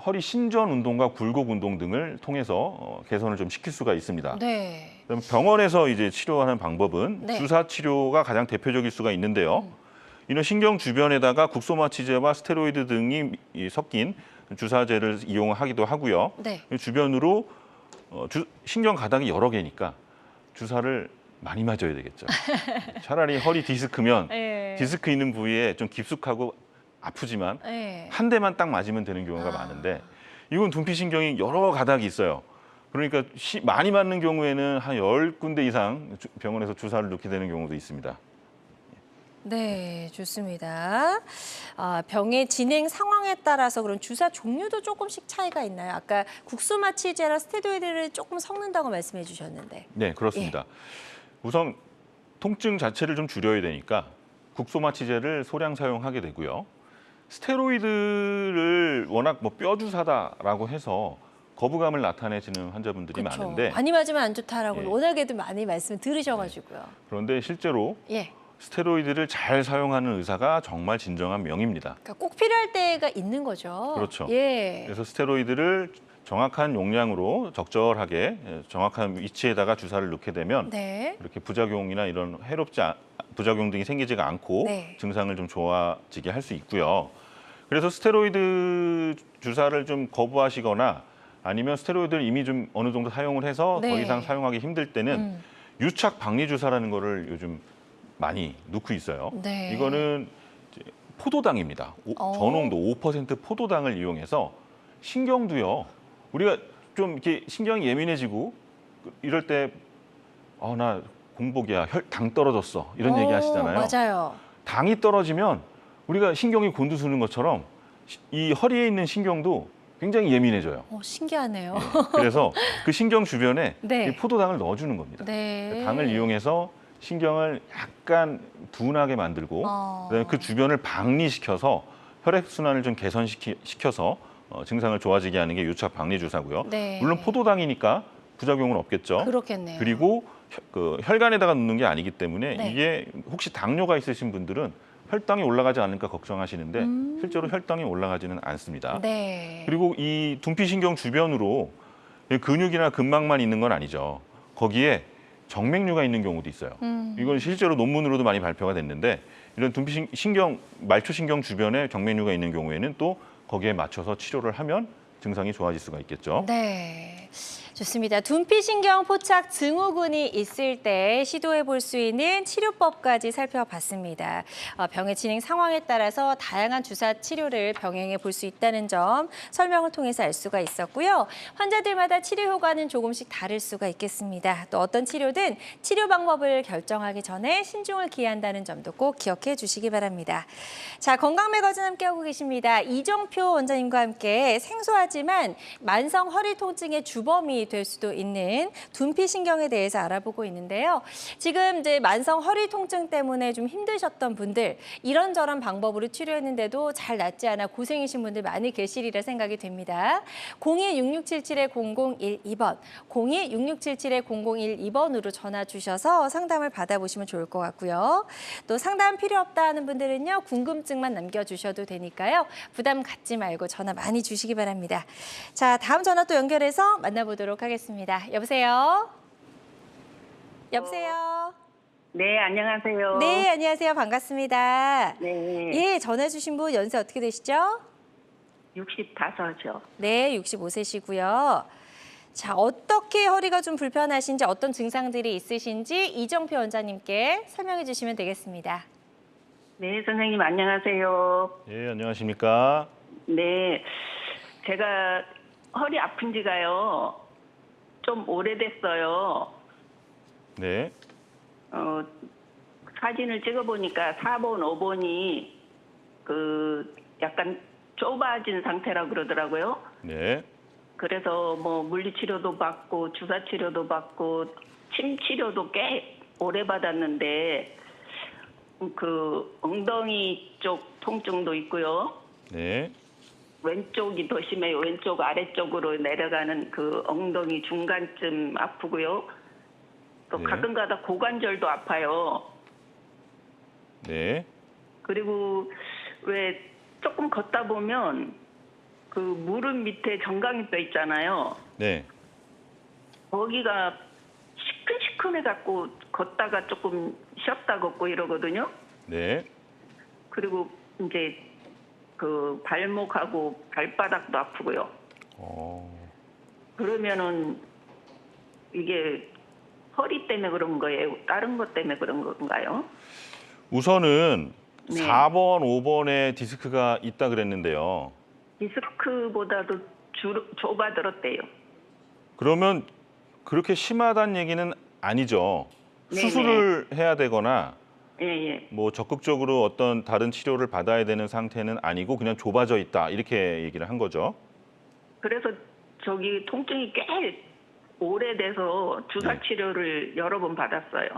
허리 신전 운동과 굴곡 운동 등을 통해서 개선을 좀 시킬 수가 있습니다. 네. 그다음에 병원에서 이제 치료하는 방법은 네. 주사 치료가 가장 대표적일 수가 있는데요. 이런 신경 주변에다가 국소마취제와 스테로이드 등이 섞인 주사제를 이용하기도 하고요. 네. 주변으로 신경 가닥이 여러 개니까 주사를 많이 맞아야 되겠죠. 차라리 허리 디스크면 예. 디스크 있는 부위에 좀 깊숙하고 아프지만 예. 한 대만 딱 맞으면 되는 경우가 많은데 이건 둔피신경이 여러 가닥이 있어요. 그러니까 많이 맞는 경우에는 한 10군데 이상 병원에서 주사를 놓게 되는 경우도 있습니다. 네, 좋습니다. 병의 진행 상황에 따라서 그런 주사 종류도 조금씩 차이가 있나요? 아까 국소마취제나 스테로이드를 조금 섞는다고 말씀해 주셨는데. 네, 그렇습니다. 우선 통증 자체를 좀 줄여야 되니까 국소마취제를 소량 사용하게 되고요. 스테로이드를 워낙 뼈 주사다라고 해서 거부감을 나타내시는 환자분들이 그렇죠. 많은데 많이 맞으면 안 좋다라고 예. 워낙에도 많이 말씀 들으셔가지고요. 그런데 실제로 예. 스테로이드를 잘 사용하는 의사가 정말 진정한 명입니다. 그러니까 꼭 필요할 때가 있는 거죠. 그렇죠. 예. 그래서 스테로이드를 정확한 용량으로 적절하게 정확한 위치에다가 주사를 놓게 되면 네. 이렇게 부작용이나 이런 부작용 등이 생기지가 않고 네. 증상을 좀 좋아지게 할 수 있고요. 그래서 스테로이드 주사를 좀 거부하시거나 아니면 스테로이드를 이미 좀 어느 정도 사용을 해서 네. 더 이상 사용하기 힘들 때는 유착 박리 주사라는 거를 요즘 많이 넣고 있어요. 네. 이거는 이제 포도당입니다. 저농도 5% 포도당을 이용해서 신경도요. 우리가 좀 이렇게 신경이 예민해지고 이럴 때 나 공복이야, 당 떨어졌어 이런 얘기 하시잖아요. 맞아요. 당이 떨어지면 우리가 신경이 곤두서는 것처럼 이 허리에 있는 신경도 굉장히 예민해져요. 신기하네요. 그래서 그 신경 주변에 네. 이 포도당을 넣어주는 겁니다. 네. 당을 이용해서 신경을 약간 둔하게 만들고 그다음에 그 주변을 박리시켜서 혈액순환을 좀 개선시켜서 증상을 좋아지게 하는 게 유착 박리 주사고요. 네. 물론 포도당이니까 부작용은 없겠죠. 그렇겠네요. 그리고 혈관에다가 넣는 게 아니기 때문에 네. 이게 혹시 당뇨가 있으신 분들은 혈당이 올라가지 않을까 걱정하시는데 실제로 혈당이 올라가지는 않습니다. 네. 그리고 이 둔피신경 주변으로 근육이나 근막만 있는 건 아니죠. 거기에 정맥류가 있는 경우도 있어요. 이건 실제로 논문으로도 많이 발표가 됐는데 이런 둔피신경, 말초신경 주변에 정맥류가 있는 경우에는 또 거기에 맞춰서 치료를 하면 증상이 좋아질 수가 있겠죠. 네. 좋습니다. 둔피신경 포착 증후군이 있을 때 시도해 볼 수 있는 치료법까지 살펴봤습니다. 병의 진행 상황에 따라서 다양한 주사 치료를 병행해 볼 수 있다는 점 설명을 통해서 알 수가 있었고요. 환자들마다 치료 효과는 조금씩 다를 수가 있겠습니다. 또 어떤 치료든 치료 방법을 결정하기 전에 신중을 기한다는 점도 꼭 기억해 주시기 바랍니다. 자, 건강매거진 함께하고 계십니다. 이정표 원장님과 함께 생소하지만 만성 허리 통증의 주범이 될 수도 있는 둔피신경에 대해서 알아보고 있는데요. 지금 이제 만성 허리 통증 때문에 좀 힘드셨던 분들, 이런저런 방법으로 치료했는데도 잘 낫지 않아 고생이신 분들 많이 계시리라 생각이 됩니다. 02-6677-0012번, 02-6677-0012번으로 전화 주셔서 상담을 받아보시면 좋을 것 같고요. 또 상담 필요 없다 하는 분들은요, 궁금증만 남겨주셔도 되니까요. 부담 갖지 말고 전화 많이 주시기 바랍니다. 자, 다음 전화 또 연결해서 만나보도록 하겠습니다. 여보세요? 여보세요? 네, 안녕하세요. 네, 안녕하세요. 반갑습니다. 네, 예, 전화 주신 분 연세 어떻게 되시죠? 65죠. 네, 65세시고요. 자, 어떻게 허리가 좀 불편하신지, 어떤 증상들이 있으신지 이정표 원장님께 설명해 주시면 되겠습니다. 네, 선생님 안녕하세요. 예, 안녕하십니까? 네, 제가 허리 아픈 지가요, 좀 오래됐어요. 네. 사진을 찍어보니까 4번, 5번이 약간 좁아진 상태라고 그러더라고요. 네. 그래서 뭐 물리치료도 받고 주사치료도 받고 침치료도 꽤 오래 받았는데 엉덩이 쪽 통증도 있고요. 네. 왼쪽이 더 심해요. 왼쪽 아래쪽으로 내려가는 엉덩이 중간쯤 아프고요. 또 네. 가끔가다 고관절도 아파요. 네. 그리고 왜 조금 걷다 보면 무릎 밑에 정강이뼈 있잖아요. 네. 거기가 시큰시큰해갖고 걷다가 조금 쉬었다 걷고 이러거든요. 네. 그리고 이제 발목하고 발바닥도 아프고요. 그러면은 이게 허리 때문에 그런 거예요? 다른 것 때문에 그런 건가요? 우선은 네. 4번, 5번에 디스크가 있다 그랬는데요. 디스크보다도 좁아들었대요. 그러면 그렇게 심하다는 얘기는 아니죠. 네네. 수술을 해야 되거나 예. 뭐 적극적으로 어떤 다른 치료를 받아야 되는 상태는 아니고 그냥 좁아져 있다 이렇게 얘기를 한 거죠. 그래서 통증이 꽤 오래돼서 주사 네. 치료를 여러 번 받았어요.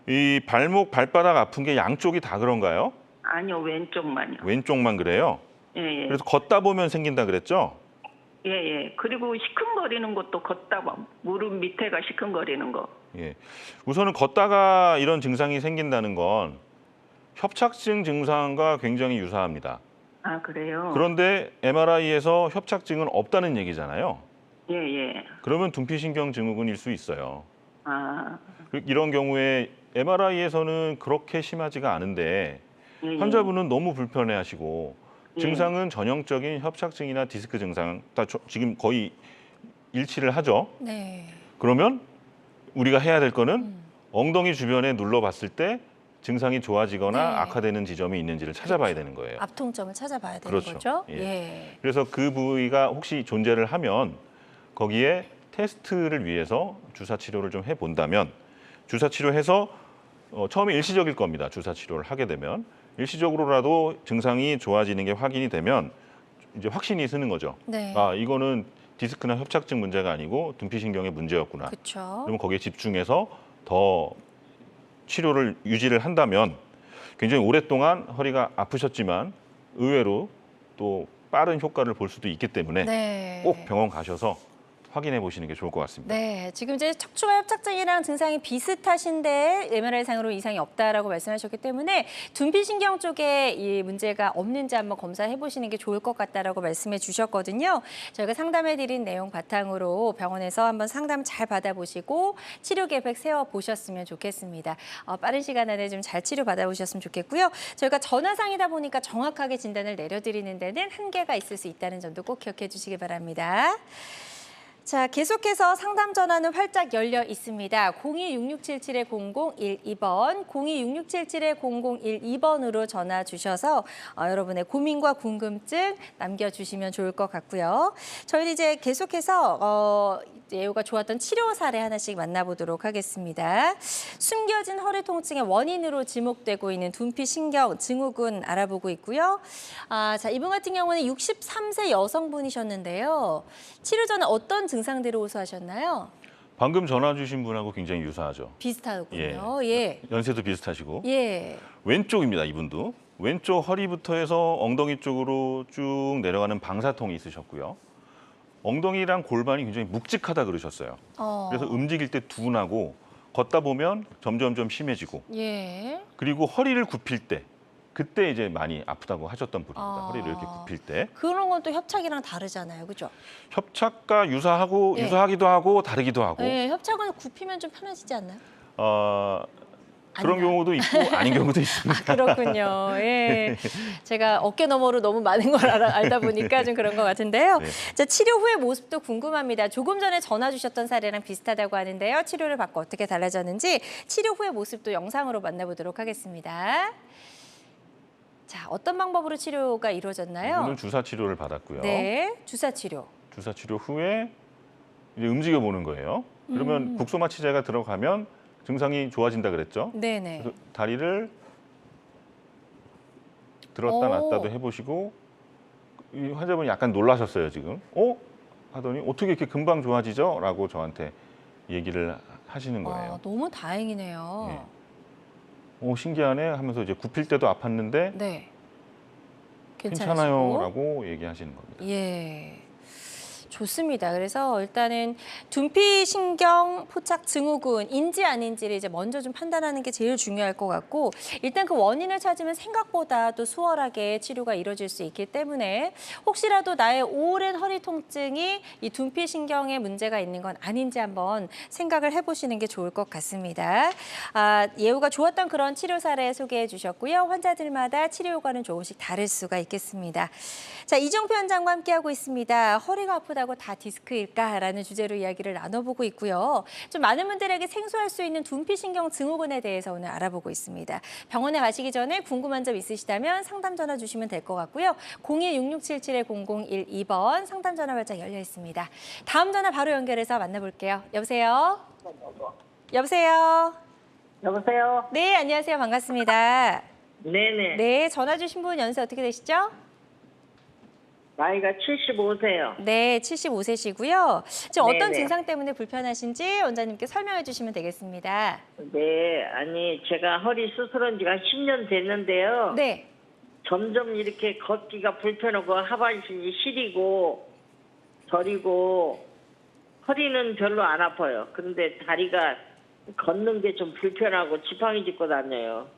이 발목, 발바닥 아픈 게 양쪽이 다 그런가요? 아니요, 왼쪽만요. 왼쪽만 그래요? 예. 그래서 걷다 보면 생긴다 그랬죠? 예. 그리고 시큰거리는 것도 걷다 봐. 무릎 밑에가 시큰거리는 거. 예. 우선은 걷다가 이런 증상이 생긴다는 건 협착증 증상과 굉장히 유사합니다. 아, 그래요? 그런데 MRI에서 협착증은 없다는 얘기잖아요. 예. 그러면 둔피신경 증후군일 수 있어요. 아, 이런 경우에 MRI에서는 그렇게 심하지가 않은데 예. 환자분은 너무 불편해하시고 예. 증상은 전형적인 협착증이나 디스크 증상 다 지금 거의 일치를 하죠. 네. 그러면 우리가 해야 될 거는 엉덩이 주변에 눌러봤을 때 증상이 좋아지거나 네. 악화되는 지점이 있는지를 찾아봐야 되는 거예요. 앞통점을 찾아봐야 되는 그렇죠. 거죠? 예. 그래서 그 부위가 혹시 존재를 하면 거기에 테스트를 위해서 주사 치료를 좀 해본다면 주사 치료해서 처음에 일시적일 겁니다. 주사 치료를 하게 되면 일시적으로라도 증상이 좋아지는 게 확인이 되면 이제 확신이 쓰는 거죠. 네. 아, 이거는 디스크나 협착증 문제가 아니고 둔피신경의 문제였구나. 그렇죠. 그러면 거기에 집중해서 더 치료를 유지를 한다면 굉장히 오랫동안 허리가 아프셨지만 의외로 또 빠른 효과를 볼 수도 있기 때문에 네. 꼭 병원 가셔서 확인해 보시는 게 좋을 것 같습니다. 네, 지금 이제 척추와 협착증이랑 증상이 비슷하신데 MRI상으로 이상이 없다라고 말씀하셨기 때문에 둔피신경 쪽에 이 문제가 없는지 한번 검사해 보시는 게 좋을 것 같다라고 말씀해 주셨거든요. 저희가 상담해 드린 내용 바탕으로 병원에서 한번 상담 잘 받아보시고 치료 계획 세워 보셨으면 좋겠습니다. 빠른 시간 안에 좀 잘 치료 받아보셨으면 좋겠고요. 저희가 전화상이다 보니까 정확하게 진단을 내려드리는 데는 한계가 있을 수 있다는 점도 꼭 기억해 주시기 바랍니다. 자, 계속해서 상담 전화는 활짝 열려 있습니다. 026677-0012번, 026677-0012번으로 전화 주셔서 여러분의 고민과 궁금증 남겨주시면 좋을 것 같고요. 저희는 이제 계속해서 예우가 좋았던 치료 사례 하나씩 만나보도록 하겠습니다. 숨겨진 허리 통증의 원인으로 지목되고 있는 둔피신경 증후군 알아보고 있고요. 자, 이분 같은 경우는 63세 여성분이셨는데요. 치료 전에 어떤 증상들을 호소하셨나요? 방금 전화 주신 분하고 굉장히 유사하죠. 비슷하군요. 예. 연세도 비슷하시고. 예. 왼쪽입니다, 이분도. 왼쪽 허리부터 해서 엉덩이 쪽으로 쭉 내려가는 방사통이 있으셨고요. 엉덩이랑 골반이 굉장히 묵직하다 그러셨어요. 그래서 움직일 때 둔하고 걷다 보면 점점 심해지고 예. 그리고 허리를 굽힐 때 그때 이제 많이 아프다고 하셨던 분입니다. 허리를 이렇게 굽힐 때. 그런 건 또 협착이랑 다르잖아요. 그죠? 협착과 유사하기도 하고 다르기도 하고. 예, 협착은 굽히면 좀 편해지지 않나요? 그런 아닌가요? 경우도 있고 아닌 경우도 있습니다. 그렇군요. 예. 제가 어깨 너머로 너무 많은 걸 알다 보니까 좀 그런 것 같은데요. 네. 자, 치료 후의 모습도 궁금합니다. 조금 전에 전화 주셨던 사례랑 비슷하다고 하는데요. 치료를 받고 어떻게 달라졌는지 치료 후의 모습도 영상으로 만나보도록 하겠습니다. 자, 어떤 방법으로 치료가 이루어졌나요? 이분은 주사 치료를 받았고요. 네, 주사 치료. 주사 치료 후에 이제 움직여 보는 거예요. 그러면 국소마취제가 들어가면 증상이 좋아진다 그랬죠. 네네. 그래서 다리를 들었다 놨다도 해보시고 이 환자분이 약간 놀라셨어요 지금. 하더니 어떻게 이렇게 금방 좋아지죠? 라고 저한테 얘기를 하시는 거예요. 너무 다행이네요. 신기하네 하면서 이제 굽힐 때도 아팠는데 네. 괜찮아요 라고 얘기하시는 겁니다. 예. 좋습니다. 그래서 일단은 둔피신경 포착 증후군인지 아닌지를 이제 먼저 좀 판단하는 게 제일 중요할 것 같고 일단 그 원인을 찾으면 생각보다 또 수월하게 치료가 이루어질 수 있기 때문에 혹시라도 나의 오랜 허리 통증이 이 둔피신경에 문제가 있는 건 아닌지 한번 생각을 해보시는 게 좋을 것 같습니다. 예후가 좋았던 그런 치료 사례 소개해 주셨고요. 환자들마다 치료 효과는 조금씩 다를 수가 있겠습니다. 자, 이종표 원장과 함께하고 있습니다. 허리가 아프다고 다 디스크일까라는 주제로 이야기를 나눠보고 있고요. 좀 많은 분들에게 생소할 수 있는 둔피신경 증후군에 대해서 오늘 알아보고 있습니다. 병원에 가시기 전에 궁금한 점 있으시다면 상담 전화 주시면 될 것 같고요. 026677-0012번 상담 전화 활짝 열려 있습니다. 다음 전화 바로 연결해서 만나볼게요. 여보세요? 여보세요? 여보세요? 네, 안녕하세요. 반갑습니다. 네네. 네, 전화 주신 분 연세 어떻게 되시죠? 나이가 75세요. 네, 75세시고요. 지금 어떤 네네. 증상 때문에 불편하신지 원장님께 설명해 주시면 되겠습니다. 네, 아니 제가 허리 수술한 지가 10년 됐는데요. 네. 점점 이렇게 걷기가 불편하고 하반신이 시리고 저리고 허리는 별로 안 아파요. 그런데 다리가 걷는 게 좀 불편하고 지팡이 짚고 다녀요.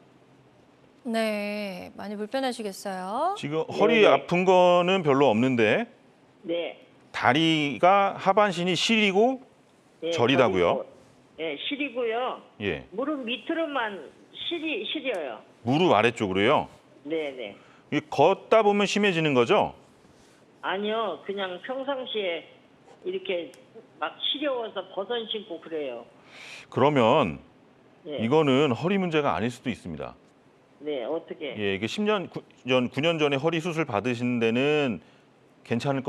네, 많이 불편하시겠어요? 지금 허리 네네. 아픈 거는 별로 없는데 네. 다리가 하반신이 시리고 네, 저리다고요? 저리고, 네, 시리고요. 예, 무릎 밑으로만 시려요. 무릎 아래쪽으로요. 네네. 이게 걷다 보면 심해지는 거죠? 아니요, 그냥 평상시에 이렇게 막 시려워서 버선 신고 그래요. 그러면 네. 이거는 허리 문제가 아닐 수도 있습니다. 네, 어떻게? 예, 이게 9년 전에 허리 수술 받으신 데는 괜찮을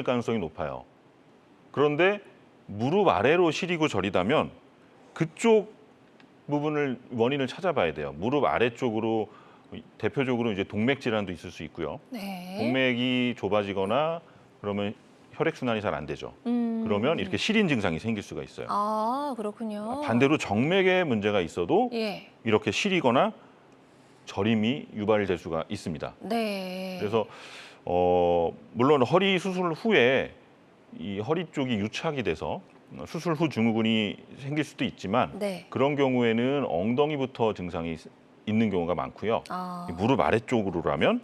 가능성이 높아요. 그런데 무릎 아래로 시리고 저리다면 그쪽 부분을 원인을 찾아봐야 돼요. 무릎 아래쪽으로 대표적으로 이제 동맥 질환도 있을 수 있고요. 네. 동맥이 좁아지거나 그러면 혈액 순환이 잘 안 되죠. 그러면 이렇게 시린 증상이 생길 수가 있어요. 그렇군요. 반대로 정맥에 문제가 있어도 예. 이렇게 시리거나 저림이 유발될 수가 있습니다. 네. 그래서 물론 허리 수술 후에 이 허리 쪽이 유착이 돼서 수술 후 증후군이 생길 수도 있지만 네. 그런 경우에는 엉덩이부터 증상이 있는 경우가 많고요. 이 무릎 아래쪽으로라면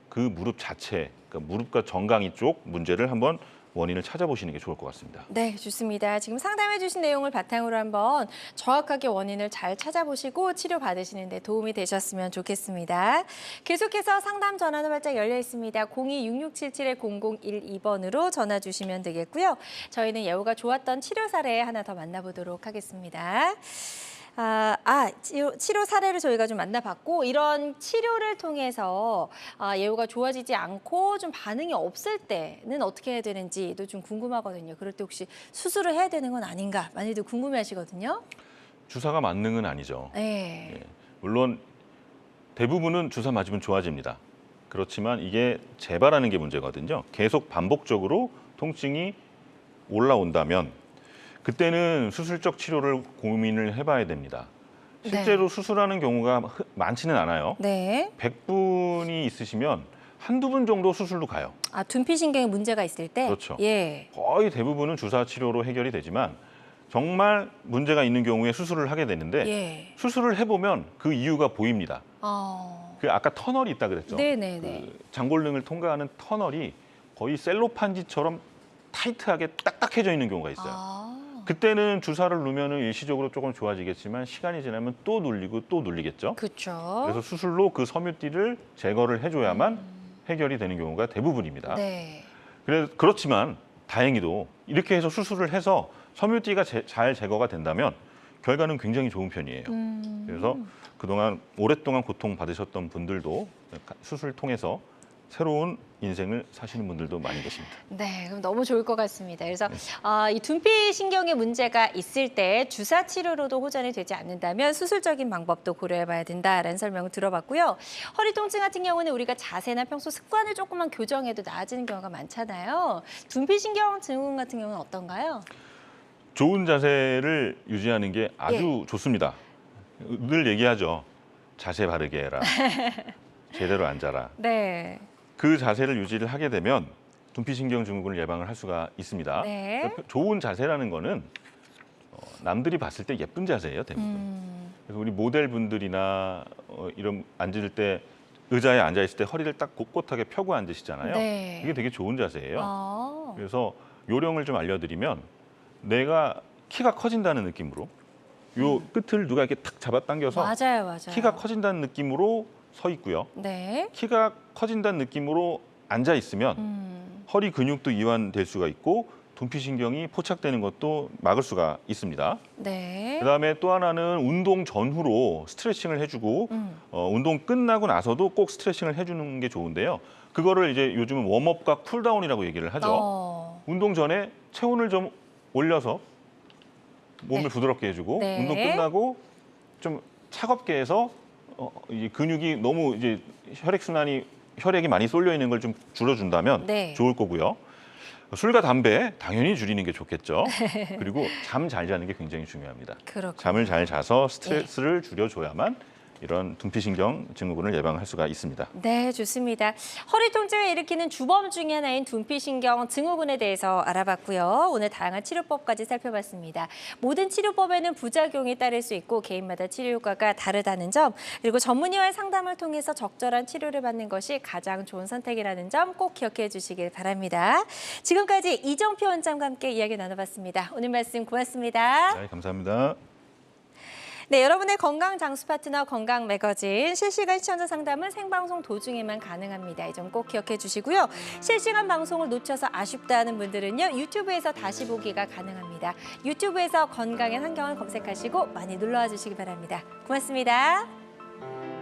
그 무릎 자체, 그러니까 무릎과 정강이 쪽 문제를 한번 원인을 찾아보시는 게 좋을 것 같습니다. 네, 좋습니다. 지금 상담해 주신 내용을 바탕으로 한번 정확하게 원인을 잘 찾아보시고 치료 받으시는 데 도움이 되셨으면 좋겠습니다. 계속해서 상담 전화는 활짝 열려 있습니다. 026677-0012번으로 전화 주시면 되겠고요. 저희는 예우가 좋았던 치료 사례 하나 더 만나보도록 하겠습니다. 치료 사례를 저희가 좀 만나봤고 이런 치료를 통해서 예후가 좋아지지 않고 좀 반응이 없을 때는 어떻게 해야 되는지도 좀 궁금하거든요. 그럴 때 혹시 수술을 해야 되는 건 아닌가 많이들 궁금해하시거든요. 주사가 만능은 아니죠. 네. 예, 물론 대부분은 주사 맞으면 좋아집니다. 그렇지만 이게 재발하는 게 문제거든요. 계속 반복적으로 통증이 올라온다면 그때는 수술적 치료를 고민을 해봐야 됩니다. 실제로 수술하는 경우가 많지는 않아요. 네. 100분이 있으시면 한두 분 정도 수술로 가요. 둔피신경에 문제가 있을 때? 그렇죠. 예. 거의 대부분은 주사 치료로 해결이 되지만 정말 문제가 있는 경우에 수술을 하게 되는데 예. 수술을 해보면 그 이유가 보입니다. 그 아까 터널이 있다 그랬죠. 네네네. 그 장골릉을 통과하는 터널이 거의 셀로판지처럼 타이트하게 딱딱해져 있는 경우가 있어요. 그때는 주사를 놓으면 일시적으로 조금 좋아지겠지만 시간이 지나면 또 눌리고 또 눌리겠죠. 그렇죠. 그래서 수술로 그 섬유띠를 제거를 해줘야만 해결이 되는 경우가 대부분입니다. 네. 그렇지만 다행히도 이렇게 해서 수술을 해서 섬유띠가 잘 제거가 된다면 결과는 굉장히 좋은 편이에요. 그래서 그동안 오랫동안 고통받으셨던 분들도 수술을 통해서 새로운 인생을 사시는 분들도 많이 계십니다. 네, 그럼 너무 좋을 것 같습니다. 그래서 이 둔피 신경에 문제가 있을 때 주사 치료로도 호전이 되지 않는다면 수술적인 방법도 고려해봐야 된다라는 설명을 들어봤고요. 허리 통증 같은 경우는 우리가 자세나 평소 습관을 조금만 교정해도 나아지는 경우가 많잖아요. 둔피 신경 증후군 같은 경우는 어떤가요? 좋은 자세를 유지하는 게 아주 좋습니다. 늘 얘기하죠. 자세 바르게 해라. 제대로 앉아라. 네. 그 자세를 유지를 하게 되면 둔피신경 증후군을 예방을 할 수가 있습니다. 네. 그러니까 좋은 자세라는 거는 남들이 봤을 때 예쁜 자세예요, 대부분. 그래서 우리 모델분들이나 이런 앉을 때 의자에 앉아 있을 때 허리를 딱 꼿꼿하게 펴고 앉으시잖아요. 네. 이게 되게 좋은 자세예요. 그래서 요령을 좀 알려드리면 내가 키가 커진다는 느낌으로 요 끝을 누가 이렇게 탁 잡아당겨서 맞아요. 키가 커진다는 느낌으로 서 있고요. 네. 키가 커진다는 느낌으로 앉아 있으면 허리 근육도 이완될 수가 있고 둔피신경이 포착되는 것도 막을 수가 있습니다. 네. 그다음에 또 하나는 운동 전후로 스트레칭을 해주고 운동 끝나고 나서도 꼭 스트레칭을 해주는 게 좋은데요. 그거를 이제 요즘은 웜업과 쿨다운이라고 얘기를 하죠. 운동 전에 체온을 좀 올려서 몸을 부드럽게 해주고 네. 운동 끝나고 좀 차갑게 해서 이 근육이 너무 이제 혈액이 많이 쏠려 있는 걸 좀 줄여준다면 네. 좋을 거고요. 술과 담배 당연히 줄이는 게 좋겠죠. 그리고 잠 잘 자는 게 굉장히 중요합니다. 그렇군요. 잠을 잘 자서 스트레스를 줄여줘야만 이런 둔피신경 증후군을 예방할 수가 있습니다. 네, 좋습니다. 허리 통증을 일으키는 주범 중에 하나인 둔피신경 증후군에 대해서 알아봤고요. 오늘 다양한 치료법까지 살펴봤습니다. 모든 치료법에는 부작용이 따를 수 있고 개인마다 치료 효과가 다르다는 점, 그리고 전문의와의 상담을 통해서 적절한 치료를 받는 것이 가장 좋은 선택이라는 점 꼭 기억해 주시길 바랍니다. 지금까지 이정표 원장과 함께 이야기 나눠봤습니다. 오늘 말씀 고맙습니다. 네, 감사합니다. 네, 여러분의 건강 장수 파트너 건강 매거진 실시간 시청자 상담은 생방송 도중에만 가능합니다. 이 점 꼭 기억해 주시고요. 실시간 방송을 놓쳐서 아쉽다는 분들은요. 유튜브에서 다시 보기가 가능합니다. 유튜브에서 건강의 환경을 검색하시고 많이 놀러와 주시기 바랍니다. 고맙습니다.